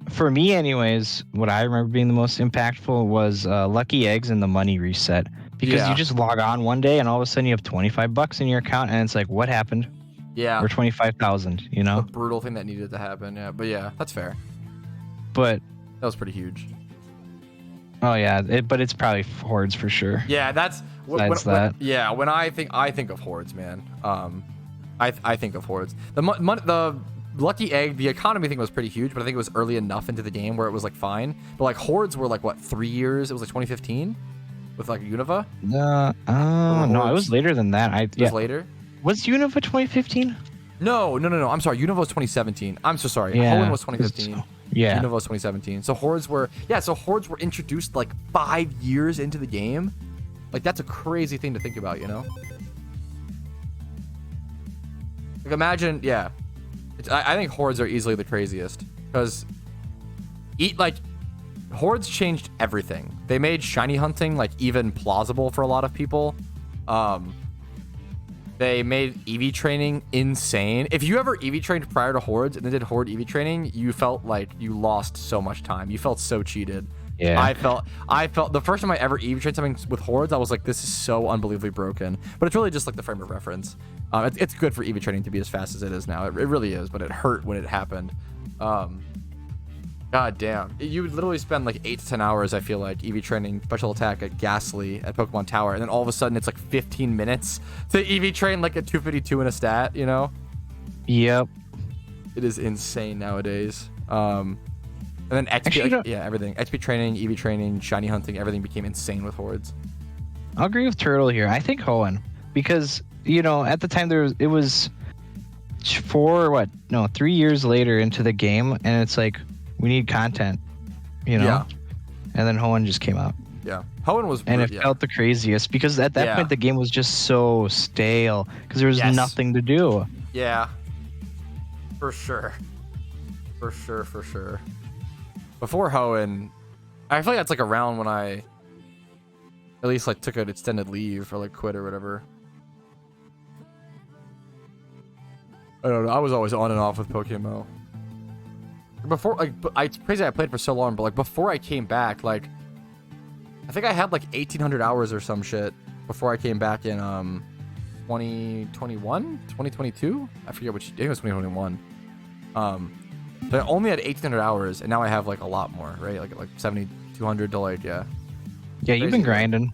Speaker 2: for me, anyways, what I remember being the most impactful was Lucky Eggs and the money reset. Because you just log on one day and all of a sudden you have $25 in your account and it's like, what happened?
Speaker 1: Yeah.
Speaker 2: Or 25,000, you know?
Speaker 1: A brutal thing that needed to happen. Yeah, but yeah, that's fair.
Speaker 2: But
Speaker 1: that was pretty huge.
Speaker 2: Oh yeah, but it's probably Hordes for sure.
Speaker 1: Yeah, that's when I think of Hordes, man. I think of Hordes. The Lucky Egg, the economy thing was pretty huge, but I think it was early enough into the game where it was like fine. But like Hordes were like what 3 years? It was like 2015 with like Unova.
Speaker 2: No, it was later than that.
Speaker 1: It was later.
Speaker 2: Was Unova 2015?
Speaker 1: No. I'm sorry. Unova was 2017. I'm so sorry.
Speaker 2: Yeah,
Speaker 1: Hoenn was 2015.
Speaker 2: Yeah.
Speaker 1: Unova was 2017. So Hordes were introduced like 5 years into the game. Like that's a crazy thing to think about, you know? Like imagine, yeah. I think Hordes are easily the craziest because Hordes changed everything. They made shiny hunting like even plausible for a lot of people. They made EV training insane. If you ever EV trained prior to Hordes and then did Horde EV training, you felt like you lost so much time. You felt so cheated.
Speaker 2: Yeah.
Speaker 1: I felt the first time I ever EV trained something with Hordes, I was like, this is so unbelievably broken. But it's really just like the frame of reference. It's good for EV training to be as fast as it is now. It really is, but it hurt when it happened. God damn. You would literally spend like 8 to 10 hours, I feel like, EV training special attack at Ghastly at Pokemon Tower, and then all of a sudden it's like 15 minutes to EV train like a 252 in a stat, you know?
Speaker 2: Yep.
Speaker 1: It is insane nowadays. And then XP, everything. XP training, EV training, shiny hunting, everything became insane with Hordes.
Speaker 2: I'll agree with Turtle here. I think Hoenn, because, you know, at the time it was 3 years later into the game, and it's like, we need content, you know?
Speaker 1: Yeah.
Speaker 2: And then Hoenn just came out.
Speaker 1: Yeah. Hoenn was...
Speaker 2: And it felt the craziest, because at that point, the game was just so stale, because there was nothing to do.
Speaker 1: Yeah. For sure. For sure. Before Hoenn, I feel like that's like around when I at least like took an extended leave or like quit or whatever. I don't know. I was always on and off with PokeMMO. Before, like, it's crazy I played for so long, but like before I came back, like, I think I had like 1,800 hours or some shit before I came back in 2021, 2022. I forget which. I think it was 2021. So I only had 1,800 hours, and now I have like a lot more, right? Like 7,200 to like
Speaker 2: Yeah, you've been grinding.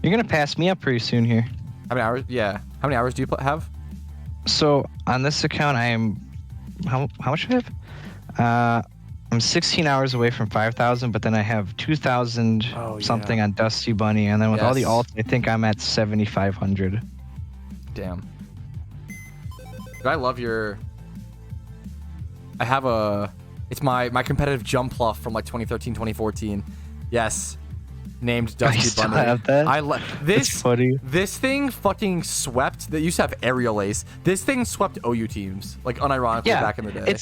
Speaker 2: You're gonna pass me up pretty soon here.
Speaker 1: How many hours? Yeah. How many hours do you have?
Speaker 2: So on this account, I am. How much do I have? I'm 16 hours away from 5,000, but then I have 2,000 something on Dusty Bunny, and then with all the alts, I think I'm at 7,500.
Speaker 1: Damn. Dude, I love your. I have it's my competitive Jumpluff from like 2013, 2014. Yes. Named Dusty Bunny.
Speaker 2: Have that?
Speaker 1: This
Speaker 2: funny.
Speaker 1: This thing fucking swept. That used to have Aerial Ace. This thing swept OU teams, like unironically back in the day.
Speaker 2: It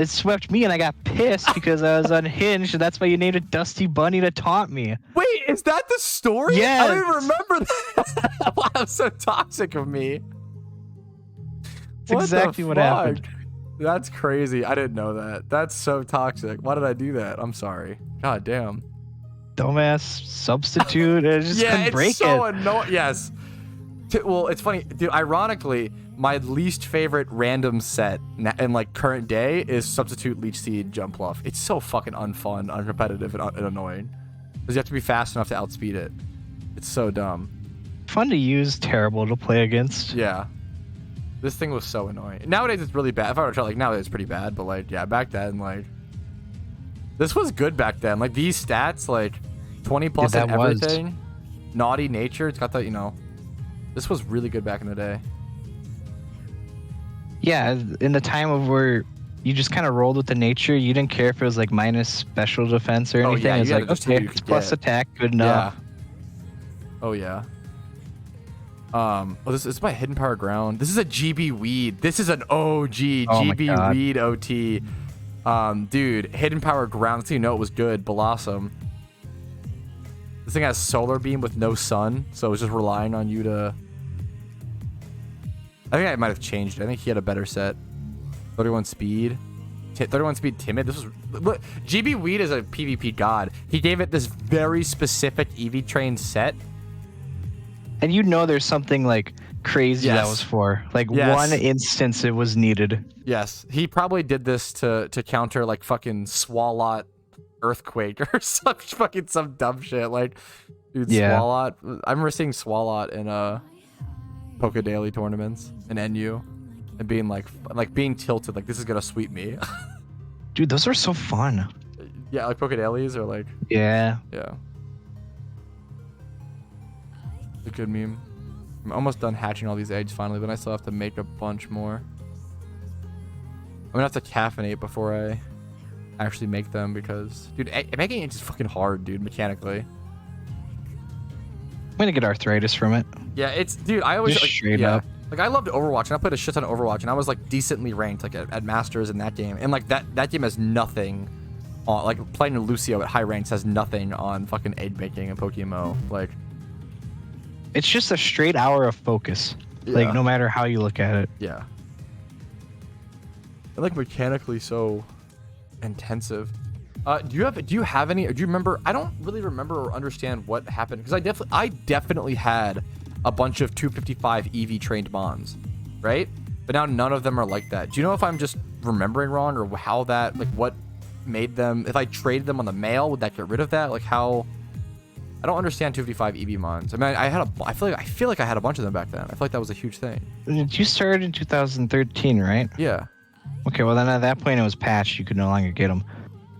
Speaker 2: swept me, and I got pissed because I was unhinged, and that's why you named it Dusty Bunny to taunt me.
Speaker 1: Wait, is that the story?
Speaker 2: Yes.
Speaker 1: I don't even remember that. Wow, so toxic of me.
Speaker 2: It's exactly what happened.
Speaker 1: That's crazy. I didn't know that. That's so toxic. Why did I do that? I'm sorry. God damn.
Speaker 2: Dumbass substitute. I just couldn't break
Speaker 1: it's so annoying. Yes. Well, it's funny, dude. Ironically, my least favorite random set in like current day is substitute Leech Seed Jumpluff. It's so fucking unfun, uncompetitive, and annoying. Because you have to be fast enough to outspeed it. It's so dumb.
Speaker 2: Fun to use, terrible to play against.
Speaker 1: Yeah. This thing was so annoying. Nowadays it's really bad. If I were to try, like, nowadays it's pretty bad, but like, yeah, back then, like, this was good back then. Like, these stats, like 20 plus
Speaker 2: Yeah,
Speaker 1: and
Speaker 2: that was.
Speaker 1: everything. Naughty nature. It's got that, you know. This was really good back in the day.
Speaker 2: Yeah, in the time of where you just kind of rolled with the nature, you didn't care if it was like minus special defense or
Speaker 1: Oh,
Speaker 2: anything.
Speaker 1: yeah,
Speaker 2: It's
Speaker 1: you
Speaker 2: like,
Speaker 1: gotta just do what
Speaker 2: okay,
Speaker 1: you could
Speaker 2: plus
Speaker 1: get.
Speaker 2: attack, good enough.
Speaker 1: Yeah. Oh yeah. Oh, this is my hidden power ground. This is a GB weed. This is an OG
Speaker 2: Oh my
Speaker 1: GB
Speaker 2: God.
Speaker 1: weed OT. Dude, hidden power ground. That's how you know it was good. Blossom. This thing has solar beam with no sun, so it's just relying on you to. I think I might have changed it. I think he had a better set. 31 speed. 31 speed timid. This was. Look, GB weed is a PvP god. He gave it this very specific EV train set.
Speaker 2: And you know there's something like crazy
Speaker 1: Yes.
Speaker 2: that was for. Like
Speaker 1: Yes.
Speaker 2: one instance it was needed.
Speaker 1: Yes, he probably did this to counter like fucking Swalot earthquake or some dumb shit. Like, dude,
Speaker 2: Yeah.
Speaker 1: Swalot. I remember seeing Swalot in Poke Daily tournaments in NU, and being like being tilted like this is gonna sweep me.
Speaker 2: Dude, those are so fun.
Speaker 1: Yeah, like Poke Dailies or like
Speaker 2: Yeah.
Speaker 1: yeah. It's a good meme. I'm almost done hatching all these eggs finally, but I still have to make a bunch more. I'm gonna have to caffeinate before I actually make them because, dude, making eggs is fucking hard, dude, mechanically.
Speaker 2: I'm gonna get arthritis from it.
Speaker 1: Yeah, it's, dude, I always,
Speaker 2: Just
Speaker 1: like,
Speaker 2: straight
Speaker 1: yeah.
Speaker 2: up.
Speaker 1: Like, I loved Overwatch, and I played a shit ton of Overwatch, and I was, like, decently ranked, like, at Masters in that game. And, like, that game has nothing on, like, playing Lucio at high ranks has nothing on fucking egg making and PokeMMO. Like,
Speaker 2: It's just a straight hour of focus.
Speaker 1: Yeah.
Speaker 2: Like no matter how you look at it.
Speaker 1: yeah. And, like, mechanically so intensive. Do you have any, do you remember, I don't really remember or understand what happened, because I definitely had a bunch of 255 EV trained mons, right? But now none of them are like that. Do you know if I'm just remembering wrong, or how that, like, what made them, if I traded them on the mail, would that get rid of that? Like, how, I don't understand 255 EV mons. I mean, I feel like I had a bunch of them back then. I feel like that was a huge thing.
Speaker 2: You started in 2013, right?
Speaker 1: Yeah.
Speaker 2: Okay, well then at that point it was patched. You could no longer get them.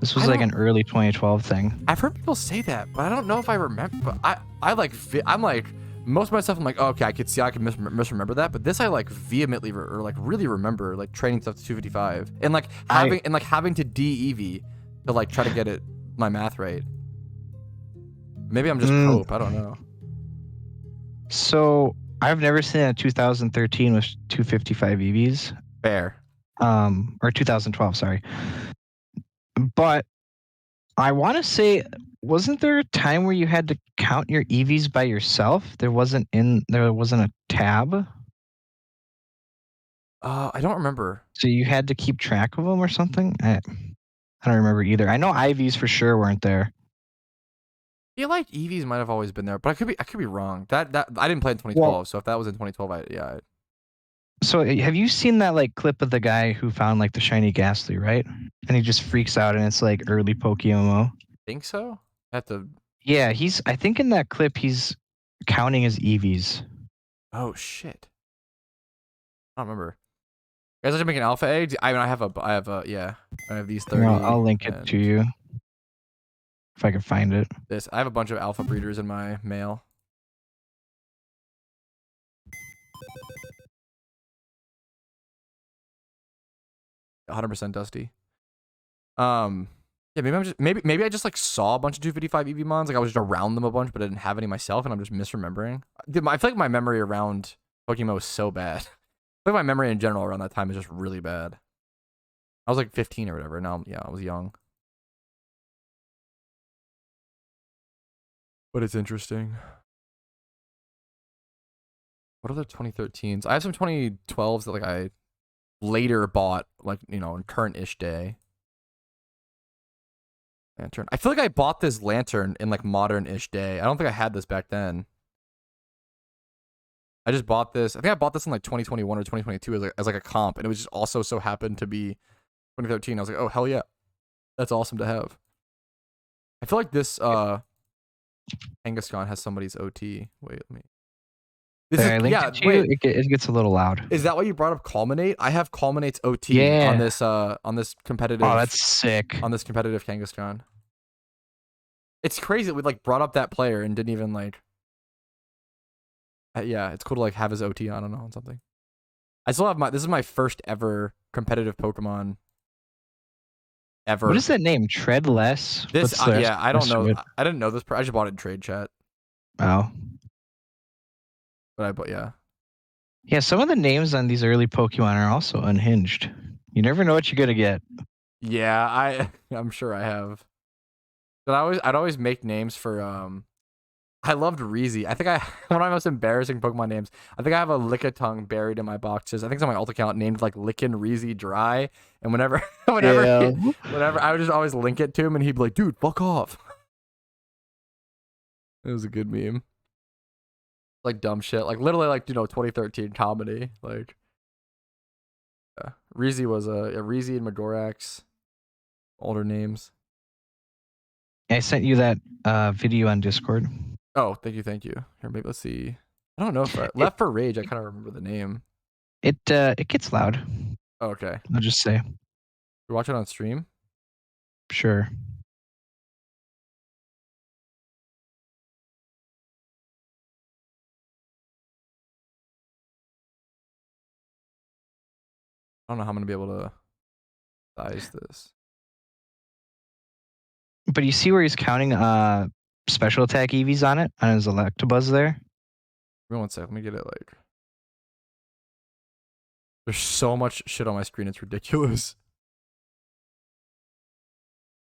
Speaker 2: This was
Speaker 1: I
Speaker 2: like
Speaker 1: don't-
Speaker 2: an early 2012 thing.
Speaker 1: I've heard people say that, but I don't know if I remember. I'm like, most of my stuff, I'm like, oh, okay, I could misremember that, but this I like vehemently or like really remember, like training stuff to 255 and like having to de-EV to like try to get it my math right. Maybe I'm just Pope. I don't know.
Speaker 2: So I've never seen a 2013 with 255 EVs.
Speaker 1: Fair.
Speaker 2: Or 2012, sorry. But I want to say, wasn't there a time where you had to count your EVs by yourself? There wasn't a tab,
Speaker 1: I don't remember.
Speaker 2: so you had to keep track of them or something. I don't remember either. I know IVs for sure weren't there.
Speaker 1: I feel like EVs might have always been there, but I could be wrong. That I didn't play in 2012,
Speaker 2: Well-
Speaker 1: so if that was in 2012, yeah.
Speaker 2: So have you seen that like clip of the guy who found like the shiny Ghastly, right? And he just freaks out, and it's like early PokeMMO.
Speaker 1: Think so. I have to.
Speaker 2: Yeah, I think in that clip he's counting his EVs.
Speaker 1: Oh shit. I don't remember. You guys are making alpha eggs. I mean, I have these 30.
Speaker 2: I'll link it
Speaker 1: and
Speaker 2: to you if I can find it.
Speaker 1: This. I have a bunch of alpha breeders in my mail. %, Dusty. Yeah, maybe I just like saw a bunch of 255 EV mons. Like I was just around them a bunch, but I didn't have any myself, and I'm just misremembering. Dude, I feel like my memory around PokeMMO is so bad. I feel like my memory in general around that time is just really bad. I was like 15 or whatever. Now, yeah, I was young. But it's interesting. What are the 2013s? I have some 2012s that like I later bought, like, you know, in current-ish day. Lantern. I feel like I bought this lantern in like modern-ish day. I don't think I had this back then. I just bought this. I think I bought this in like 2021 or 2022 as like a comp, and it was just also so happened to be 2013. I was like, oh hell yeah, that's awesome to have. I feel like this Kangaskhan has somebody's OT. Wait, let me.
Speaker 2: There, I linked it to you. It gets a little loud.
Speaker 1: Is that why you brought up Culminate? I have Culminate's OT
Speaker 2: Yeah.
Speaker 1: on this competitive.
Speaker 2: Oh, that's sick.
Speaker 1: On this competitive Kangaskhan. It's crazy that we like brought up that player and didn't even like. Yeah, it's cool to like have his OT on. I don't know on something. I still have this is my first ever competitive Pokemon. Ever.
Speaker 2: What is that name? Treadless.
Speaker 1: This yeah, I don't know. I didn't know this. I just bought it in trade chat.
Speaker 2: Oh.
Speaker 1: But I bought yeah.
Speaker 2: Yeah, some of the names on these early Pokemon are also unhinged. You never know what you're gonna get.
Speaker 1: Yeah, I'm sure I have. But I'd always make names for I loved Reezy. I think one of my most embarrassing Pokemon names. I think I have a Lickitung buried in my boxes. I think it's on my alt account named like Lickin' Reezy Dry. And whenever I would just always link it to him and he'd be like, dude, fuck off. It was a good meme. Like dumb shit. Like literally like, 2013 comedy. Like yeah. Reezy was Reezy and Magorax. Older names.
Speaker 2: I sent you that video on Discord.
Speaker 1: Oh, thank you. Here, maybe let's see. I don't know if Left for Rage. I kind of remember the name.
Speaker 2: It gets loud.
Speaker 1: Oh, okay.
Speaker 2: I'll just say.
Speaker 1: You watch it on stream?
Speaker 2: Sure.
Speaker 1: I don't know how I'm gonna be able to size this.
Speaker 2: But you see where he's counting special attack EVs on it on his Electabuzz there?
Speaker 1: Give me 1 sec. Let me get it like. There's so much shit on my screen. It's ridiculous.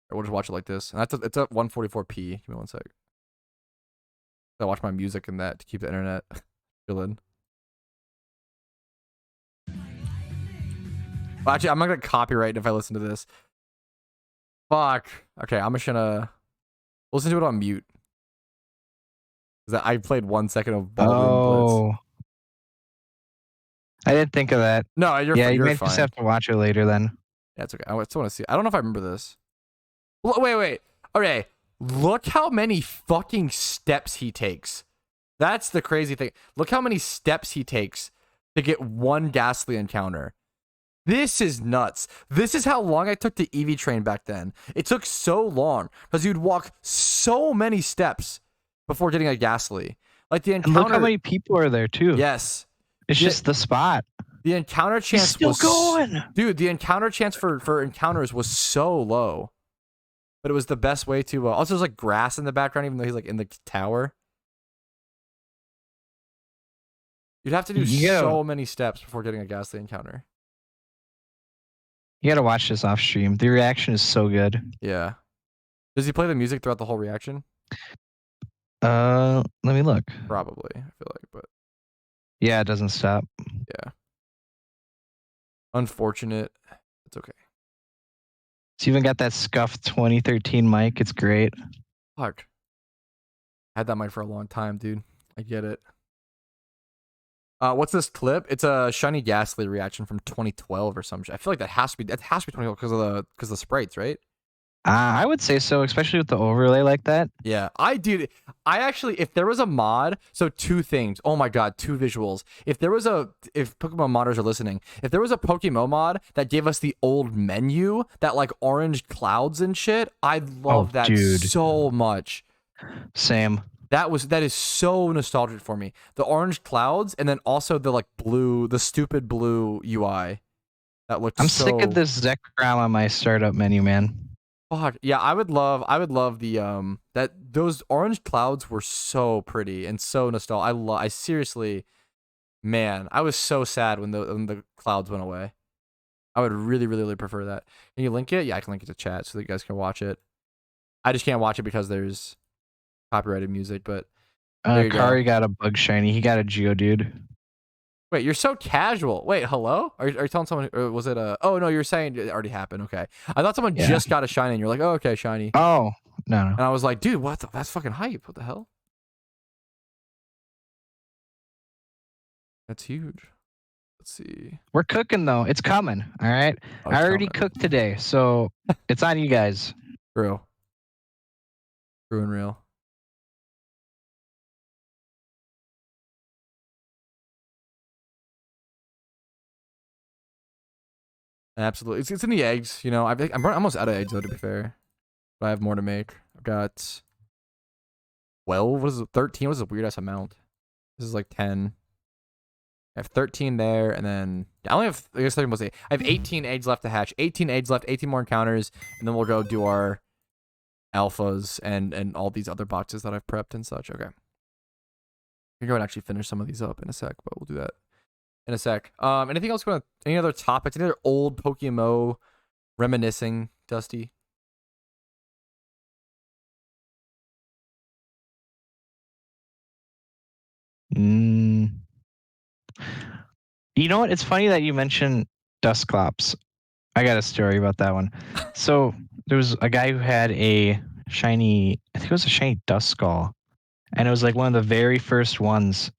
Speaker 1: We'll just watch it like this. And it's at 144p. Give me 1 sec. I watch my music and that to keep the internet chilling. Well, actually, I'm not gonna copyright if I listen to this. Fuck. Okay, I'm just gonna listen to it on mute. I played 1 second of Baldwin Blitz.
Speaker 2: I didn't think of that.
Speaker 1: No, you're fine.
Speaker 2: You may just have to watch it later then.
Speaker 1: Yeah, it's okay. I still want to see. I don't know if I remember this. Wait. Okay. Look how many fucking steps he takes. That's the crazy thing. Look how many steps he takes to get one Ghastly encounter. This is nuts. This is how long I took to EV train back then. It took so long because you'd walk so many steps before getting a Ghastly. Like the encounter.
Speaker 2: And look how many people are there too.
Speaker 1: Yes.
Speaker 2: It's just the spot.
Speaker 1: The encounter chance
Speaker 2: still going.
Speaker 1: Dude, the encounter chance for encounters was so low. But it was the best way to also there's like grass in the background even though he's like in the tower. You'd have to do so many steps before getting a Ghastly encounter.
Speaker 2: You gotta watch this off stream. The reaction is so good.
Speaker 1: Yeah. Does he play the music throughout the whole reaction?
Speaker 2: Let me look.
Speaker 1: Probably, I feel like, but
Speaker 2: yeah, it doesn't stop.
Speaker 1: Yeah. Unfortunate. It's okay.
Speaker 2: It's even got that scuffed 2013 mic. It's great.
Speaker 1: Fuck. I had that mic for a long time, dude. I get it. What's this clip? It's a Shiny Ghastly reaction from 2012 or some shit. I feel like that has to be 2012 because of the sprites, right?
Speaker 2: I would say so, especially with the overlay like that.
Speaker 1: Yeah, I actually, if there was a mod, so two things. Oh my god, two visuals. If Pokemon modders are listening, if there was a PokeMMO mod that gave us the old menu, that like orange clouds and shit, I'd love that so much.
Speaker 2: Same.
Speaker 1: That is so nostalgic for me. The orange clouds and then also the like blue, the stupid blue UI. That looked
Speaker 2: I'm sick of this Zekrom on my startup menu, man.
Speaker 1: Fuck. Yeah, I would love the those orange clouds were so pretty and so nostalgic. I seriously, man, I was so sad when the clouds went away. I would really, really, really prefer that. Can you link it? Yeah, I can link it to chat so that you guys can watch it. I just can't watch it because there's copyrighted music, but
Speaker 2: Kari got a bug shiny. He got a Geodude.
Speaker 1: Wait, you're so casual. Wait, hello? Are you telling someone, or was it a... Oh, no, you're saying it already happened. Okay. I thought someone just got a shiny, and you're like, oh, okay, shiny.
Speaker 2: Oh, no.
Speaker 1: And I was like, dude, that's fucking hype. What the hell? That's huge. Let's see.
Speaker 2: We're cooking, though. It's coming, all right? I already cooked today, so it's on you guys.
Speaker 1: True and real. Absolutely. It's in the eggs, you know. I'm almost out of eggs though, to be fair. But I have more to make. I've got 12. What is it? 13? What is a weird ass amount? This is like 10. I have 13 there, and then I only have, I guess 13 was 8. I have 18 eggs left to hatch. 18 eggs left, 18 more encounters, and then we'll go do our alphas and all these other boxes that I've prepped and such. Okay. I'm going to actually finish some of these up in a sec, but we'll do that in a sec. Anything else? Any other topics? Any other old PokeMMO reminiscing, Dusty?
Speaker 2: You know what? It's funny that you mentioned Dusclops. I got a story about that one. So there was a guy who had a shiny, I think it was a shiny Duskull, and it was like one of the very first ones.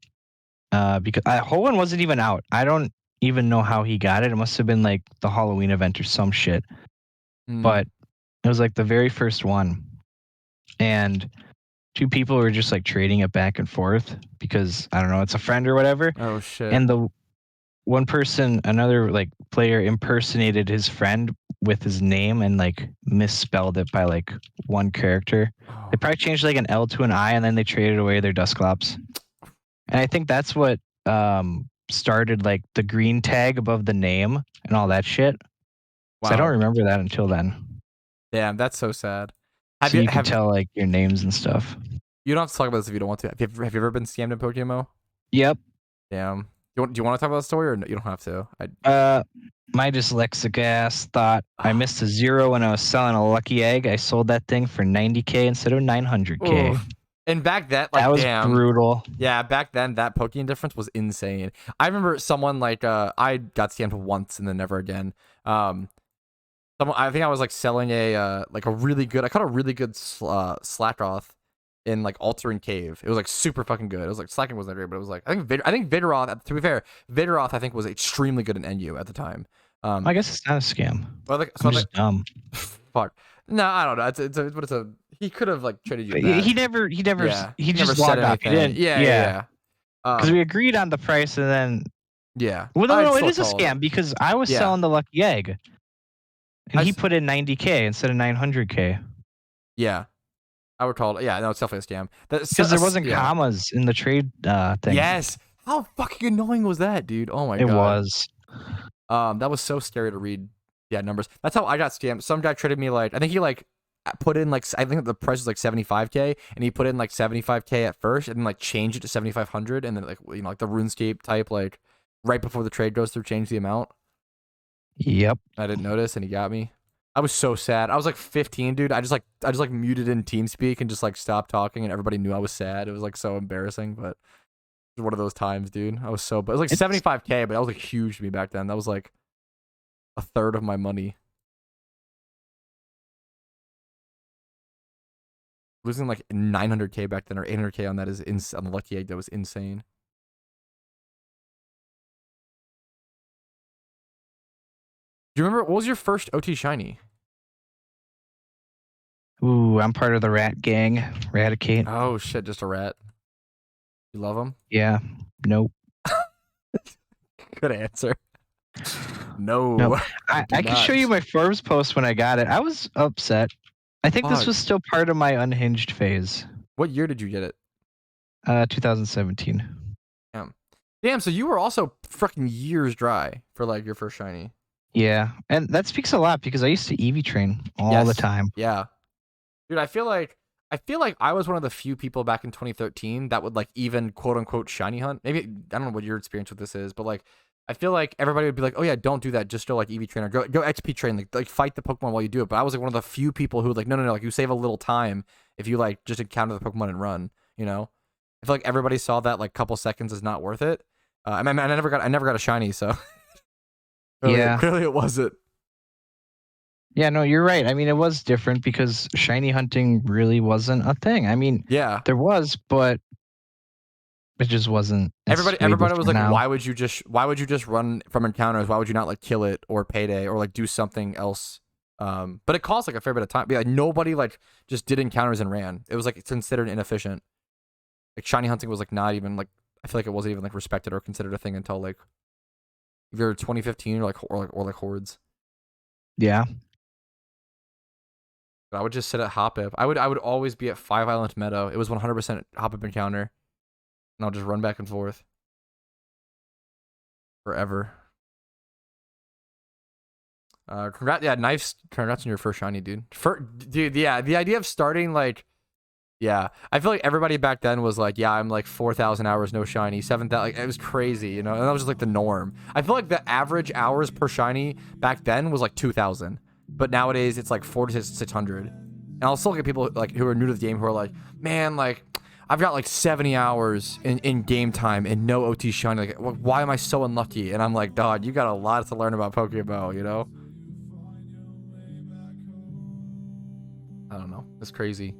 Speaker 2: Because the whole one wasn't even out. I don't even know how he got it. It must have been like the Halloween event or some shit. But it was like the very first one, and two people were just like trading it back and forth because I don't know, it's a friend or whatever.
Speaker 1: Oh shit.
Speaker 2: And the one person, another like player, impersonated his friend with his name and like misspelled it by like one character.
Speaker 1: Oh.
Speaker 2: They probably changed like an L to an I, and then they traded away their Dusclops. And I think that's what started like the green tag above the name and all that shit.
Speaker 1: Wow.
Speaker 2: So I don't remember that until then.
Speaker 1: Damn, that's so sad.
Speaker 2: So you can tell like your names and stuff.
Speaker 1: You don't have to talk about this if you don't want to. Have you ever been scammed in PokeMMO?
Speaker 2: Yep.
Speaker 1: Damn. Do you want to talk about the story, or no, you don't have to?
Speaker 2: My dyslexic ass thought I missed a zero when I was selling a lucky egg. I sold that thing for 90K instead of 900K.
Speaker 1: Oof. And back then, like,
Speaker 2: that was brutal.
Speaker 1: Yeah, back then that Pokeyen difference was insane. I remember someone like I got scammed once and then never again. I think I was like selling a really good. I caught a really good Slackroth in like Altering Cave. It was like super fucking good. It was like Slacking wasn't great, but it was like I think Vidroth. To be fair, Vidroth I think was extremely good in NU at the time.
Speaker 2: I guess it's not a scam.
Speaker 1: Well, like,
Speaker 2: I'm just dumb.
Speaker 1: Fuck. No, I don't know. But it's a. He could have like traded you. Back.
Speaker 2: He never. He just
Speaker 1: said
Speaker 2: logged off. He
Speaker 1: anything.
Speaker 2: didn't.
Speaker 1: Yeah.
Speaker 2: Because we agreed on the price, and then.
Speaker 1: Yeah.
Speaker 2: Well, no, it is a scam because I was selling the lucky egg, and he put in 90K instead of 900K.
Speaker 1: Yeah. I recall. Yeah, no, it's definitely a scam.
Speaker 2: Because there wasn't commas in the trade thing.
Speaker 1: Yes. How fucking annoying was that, dude? Oh my god.
Speaker 2: It was.
Speaker 1: That was so scary to read. Yeah, numbers. That's how I got scammed. Some guy traded me like I think he like put in like I think the price was like 75K, and he put in like 75K at first, and then like changed it to 7,500, and then like like the RuneScape type like right before the trade goes through, change the amount.
Speaker 2: Yep.
Speaker 1: I didn't notice, and he got me. I was so sad. I was like 15, dude. I just like muted in TeamSpeak and just like stopped talking, and everybody knew I was sad. It was like so embarrassing, but it was one of those times, dude. I was so, but it was like 75K, but that was like huge to me back then. That was like a third of my money. Losing like 900K back then or 800K on that on the lucky egg. That was insane. Do you remember what was your first OT shiny?
Speaker 2: Ooh, I'm part of the rat gang. Raticate.
Speaker 1: Oh shit, just a rat. You love him?
Speaker 2: Yeah. Nope.
Speaker 1: Good answer. No.
Speaker 2: I can show you my Forbes post when I got it. I was upset. I think this was still part of my unhinged phase.
Speaker 1: What year did you get it?
Speaker 2: 2017.
Speaker 1: Damn, so you were also fucking years dry for like your first shiny.
Speaker 2: Yeah, and that speaks a lot because I used to EV train all the time.
Speaker 1: Yeah. Dude, I feel like I was one of the few people back in 2013 that would like even quote unquote shiny hunt. Maybe I don't know what your experience with this is, but like I feel like everybody would be like, "Oh yeah, don't do that. Just go like EV train or go XP train. Like fight the Pokemon while you do it." But I was like one of the few people who like, no, like you save a little time if you like just encounter the Pokemon and run. You know, I feel like everybody saw that like couple seconds is not worth it. I never got a shiny, so clearly it wasn't.
Speaker 2: Yeah, no, you're right. I mean, it was different because shiny hunting really wasn't a thing. I mean, there was, but it just wasn't.
Speaker 1: Everybody was like, why would you just run from encounters? Why would you not like kill it or payday or like do something else? But it costs like a fair bit of time. Like nobody like just did encounters and ran. It was like considered inefficient. Like shiny hunting was like not even like I feel like it wasn't even like respected or considered a thing until like either 2015 or like hordes.
Speaker 2: Yeah.
Speaker 1: I would just sit at Hoppip. I would always be at 5 Island Meadow. It was 100% Hoppip encounter. And I'll just run back and forth. Forever. Congrats on your first shiny, dude. Dude, yeah, the idea of starting like, yeah, I feel like everybody back then was like, yeah, I'm like 4,000 hours no shiny, 7,000, like it was crazy, you know, and that was just like the norm. I feel like the average hours per shiny back then was like 2,000, but nowadays it's like 400 to 600. And I'll still get people like who are new to the game who are like, man, like I've got like 70 hours in game time and no OT shiny. Like, why am I so unlucky? And I'm like, dog, you got a lot to learn about PokeMMO, you know? I don't know. It's crazy.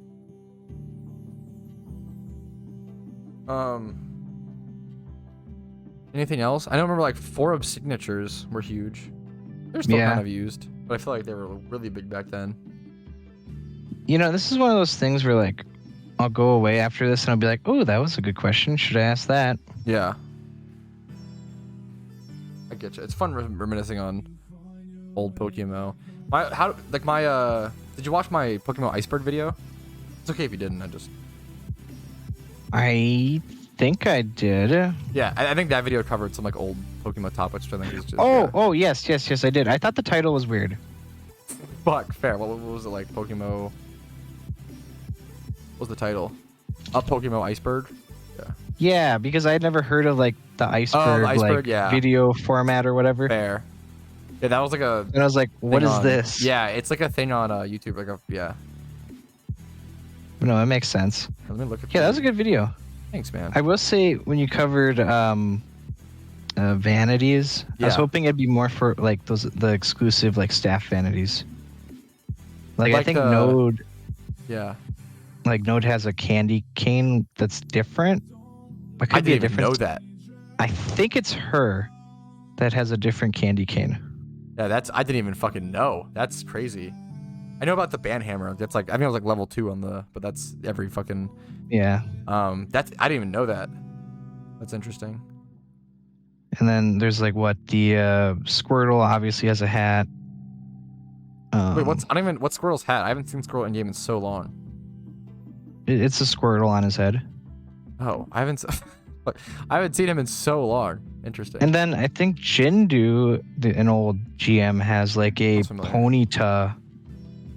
Speaker 1: Anything else? I don't remember like Forbes signatures were huge. They're still kind of used, but I feel like they were really big back then.
Speaker 2: You know, this is one of those things where like I'll go away after this and I'll be like, oh, that was a good question. Should I ask that? Yeah.
Speaker 1: I get you. It's fun reminiscing on old PokeMMO. Did you watch my PokeMMO Iceberg video? It's okay if you didn't.
Speaker 2: I think I did.
Speaker 1: Yeah, I think that video covered some like old PokeMMO topics, which I think is just.
Speaker 2: Oh, yes, I did. I thought the title was weird.
Speaker 1: Fuck, fair. What was it like? PokeMMO. What was the title? PokeMMO Iceberg. Yeah.
Speaker 2: Yeah, because I had never heard of like the iceberg, video format or whatever.
Speaker 1: Fair. Yeah, that was like a.
Speaker 2: And I was like, what is this?
Speaker 1: Yeah, it's like a thing on YouTube. Yeah.
Speaker 2: No, it makes sense.
Speaker 1: Let me look at.
Speaker 2: Yeah, that was a good video.
Speaker 1: Thanks, man.
Speaker 2: I will say when you covered vanities, I was hoping it'd be more for like the exclusive like staff vanities. Like I think Node.
Speaker 1: Yeah.
Speaker 2: Like Node has a candy cane that's different.
Speaker 1: I didn't even know that.
Speaker 2: I think it's her that has a different candy cane.
Speaker 1: Yeah, I didn't even fucking know. That's crazy. I know about the band hammer. That's like, I think it was like level 2 on but that's every fucking.
Speaker 2: Yeah.
Speaker 1: I didn't even know that. That's interesting.
Speaker 2: And then there's like the Squirtle obviously has a hat.
Speaker 1: Wait, what's Squirtle's hat? I haven't seen Squirtle in game in so long.
Speaker 2: It's a Squirtle on his head.
Speaker 1: Oh, I haven't seen him in so long. Interesting.
Speaker 2: And then I think Jindu, an old GM, has like a Ponyta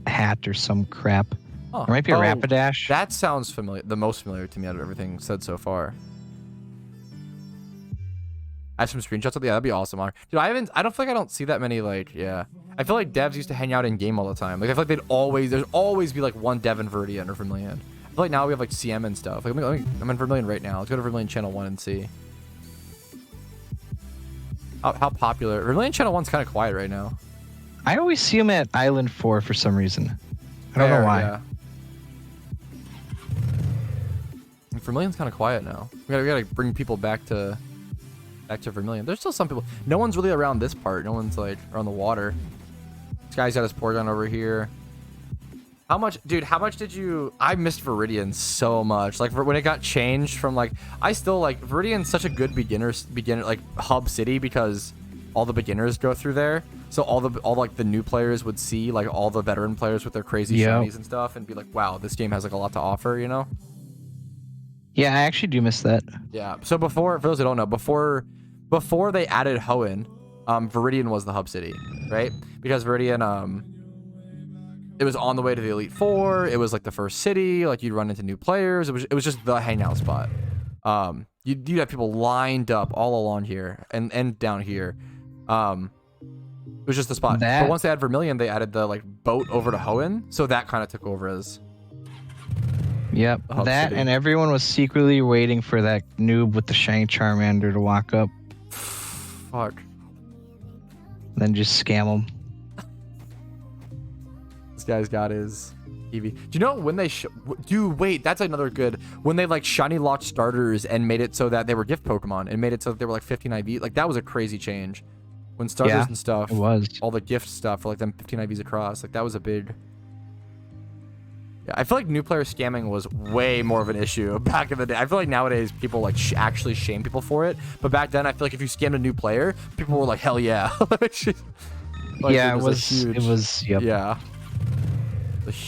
Speaker 2: hat or some crap. Oh. Or might be a Rapidash.
Speaker 1: That sounds familiar. The most familiar to me out of everything said so far. I have some screenshots of that'd be awesome. Dude, I don't feel like I don't see that many I feel like devs used to hang out in game all the time. Like I feel like there's always be like one dev in Viridian or Vermilion. I feel like now we have like CM and stuff. Like I'm in Vermilion right now. Let's go to Vermilion Channel 1 and see. How popular. Vermilion Channel 1's kind of quiet right now.
Speaker 2: I always see him at Island 4 for some reason. I don't know why.
Speaker 1: Yeah. Vermilion's kind of quiet now. We gotta bring people back to Vermilion. There's still some people. No one's really around this part. No one's like around the water. This guy's got his Porygon over here. How much did you? I missed Viridian so much. Like when it got changed from I still like Viridian's such a good beginner like hub city because all the beginners go through there. So all the new players would see like all the veteran players with their crazy shinies and stuff and be like, wow, this game has like a lot to offer, you know?
Speaker 2: Yeah, I actually do miss that.
Speaker 1: Yeah. So for those who don't know, before they added Hoenn, Viridian was the hub city, right? Because Viridian, it was on the way to the Elite Four. It was like the first city. Like you'd run into new players. It was just the hangout spot. You'd have people lined up all along here and down here. It was just the spot. But once they had Vermilion, they added the boat over to Hoenn, so that kind of took over as.
Speaker 2: Yep, that city. And everyone was secretly waiting for that noob with the shiny Charmander to walk up.
Speaker 1: Fuck.
Speaker 2: Then just scam him.
Speaker 1: This guy's got his Eevee. Do you know when they wait, that's another good. When they shiny locked starters and made it so that they were gift Pokemon and made it so that they were 15 IV. That was a crazy change. When starters and stuff,
Speaker 2: it was.
Speaker 1: All the gift stuff for them 15 IVs across. That was a big. Yeah, I feel like new player scamming was way more of an issue back in the day. I feel like nowadays people actually shame people for it, but back then I feel like if you scammed a new player, people were like, hell yeah. Like,
Speaker 2: yeah,
Speaker 1: it
Speaker 2: it was.
Speaker 1: huge,
Speaker 2: It was. Yep.
Speaker 1: Yeah.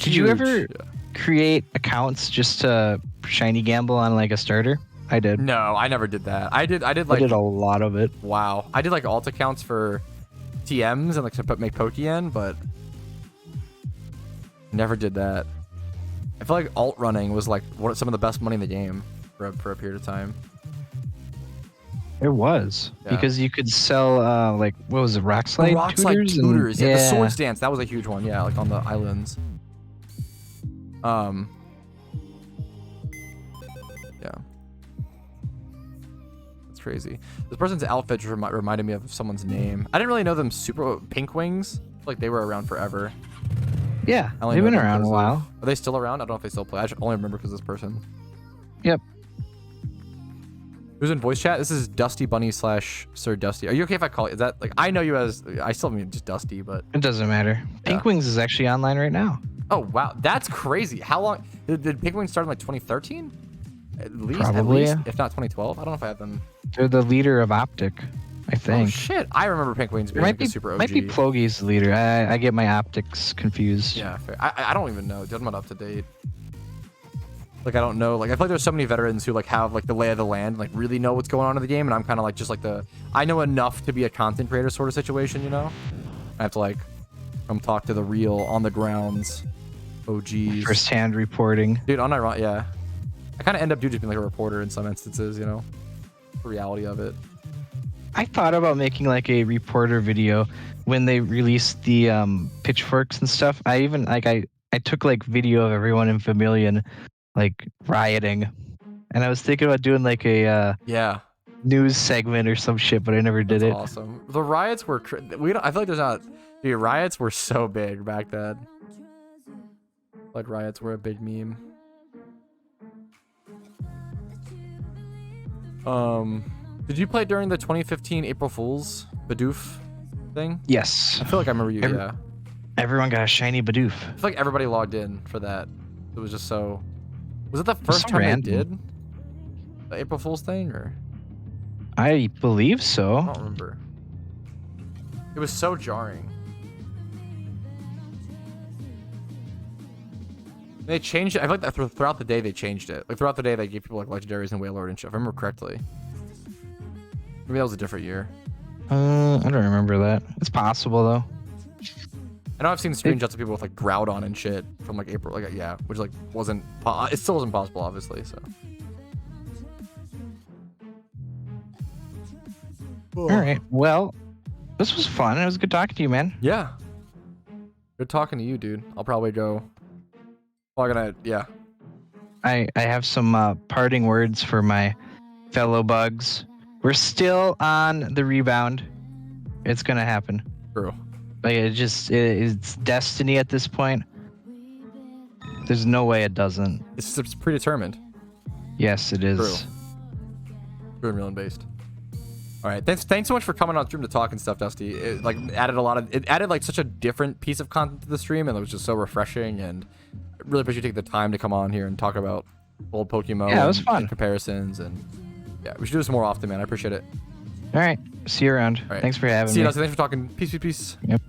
Speaker 2: Did you ever create accounts just to shiny gamble on like a starter? I did.
Speaker 1: No, I never did that. I did like
Speaker 2: I did a lot of it.
Speaker 1: wow. I did like alt accounts for TMs and like to make Pokeyen, but never did that. I feel like alt running was like some of the best money in the game for a period of time.
Speaker 2: There was because you could sell like what was it, rock slide
Speaker 1: tutors, yeah. The swords dance, that was a huge one, yeah, like on the islands. Yeah, that's crazy. This person's outfit just reminded me of someone's name. I didn't really know them super. Pink Wings, like they were around forever.
Speaker 2: Yeah, they've been around a while.
Speaker 1: Are they still around? I don't know if they still play. I only remember because of this person.
Speaker 2: Yep.
Speaker 1: Who's in voice chat? This is Dusty Bunny / SirDusty. Are you okay if I call it? Is that like I know you as? I still mean just Dusty, but
Speaker 2: it doesn't matter. Pink Wings is actually online right now.
Speaker 1: Oh wow, that's crazy. How long did Pink Wings start in like 2013? At least,
Speaker 2: probably,
Speaker 1: if not 2012. I don't know if I have them.
Speaker 2: They're the leader of Optic, I think.
Speaker 1: Oh shit, I remember Pink Wings being like a super OG.
Speaker 2: Might be Plogy's the leader. I get my Optics confused.
Speaker 1: Yeah, fair. I don't even know. I'm not up to date. Like I don't know. Like I feel like there's so many veterans who like have like the lay of the land, like really know what's going on in the game, and I'm kind of like just like I know enough to be a content creator sort of situation, you know. I have to like come talk to the real on the grounds OGs.
Speaker 2: First-hand reporting.
Speaker 1: Dude, unironic, yeah. I kind of end up just being like a reporter in some instances, you know. The reality of it.
Speaker 2: I thought about making like a reporter video when they released the pitchforks and stuff. I even like I took like video of everyone in Vermilion like rioting, and I was thinking about doing like a news segment or some shit, but I never did it.
Speaker 1: Awesome. The riots were I feel like there's not. Dude, riots were so big back then. Like riots were a big meme. Did you play during the 2015 April Fool's Bidoof thing?
Speaker 2: Yes.
Speaker 1: I feel like I remember you. Yeah.
Speaker 2: Everyone got a shiny Bidoof.
Speaker 1: I feel like everybody logged in for that. It was just so. Was it the first time they did the April Fool's thing, or?
Speaker 2: I believe so.
Speaker 1: I don't remember. It was so jarring. They changed it. I feel like that throughout the day they changed it. Like throughout the day they gave people like legendaries and Wailord and shit. If I remember correctly. Maybe that was a different year.
Speaker 2: I don't remember that. It's possible though.
Speaker 1: I know I've seen screenshots of people with like Groudon and shit from like April, like yeah, which like wasn't. It still wasn't possible, obviously. So.
Speaker 2: All right. Well, this was fun. It was good talking to you, man.
Speaker 1: Yeah. Good talking to you, dude. I'll probably go. Yeah.
Speaker 2: I have some parting words for my fellow bugs. We're still on the rebound. It's gonna happen.
Speaker 1: True.
Speaker 2: Like it's destiny at this point. There's no way it doesn't.
Speaker 1: It's predetermined.
Speaker 2: Yes, it is.
Speaker 1: True. True and real and based. All right. Thanks so much for coming on stream to talk and stuff, Dusty. It like added like such a different piece of content to the stream, and it was just so refreshing. And I really appreciate you taking the time to come on here and talk about old Pokemon.
Speaker 2: Yeah, it was fun.
Speaker 1: And comparisons, and yeah, we should do this more often, man. I appreciate it.
Speaker 2: All right. See you around.
Speaker 1: All right.
Speaker 2: Thanks for having me.
Speaker 1: See you, Dusty. Thanks for talking. Peace, peace, peace.
Speaker 2: Yep.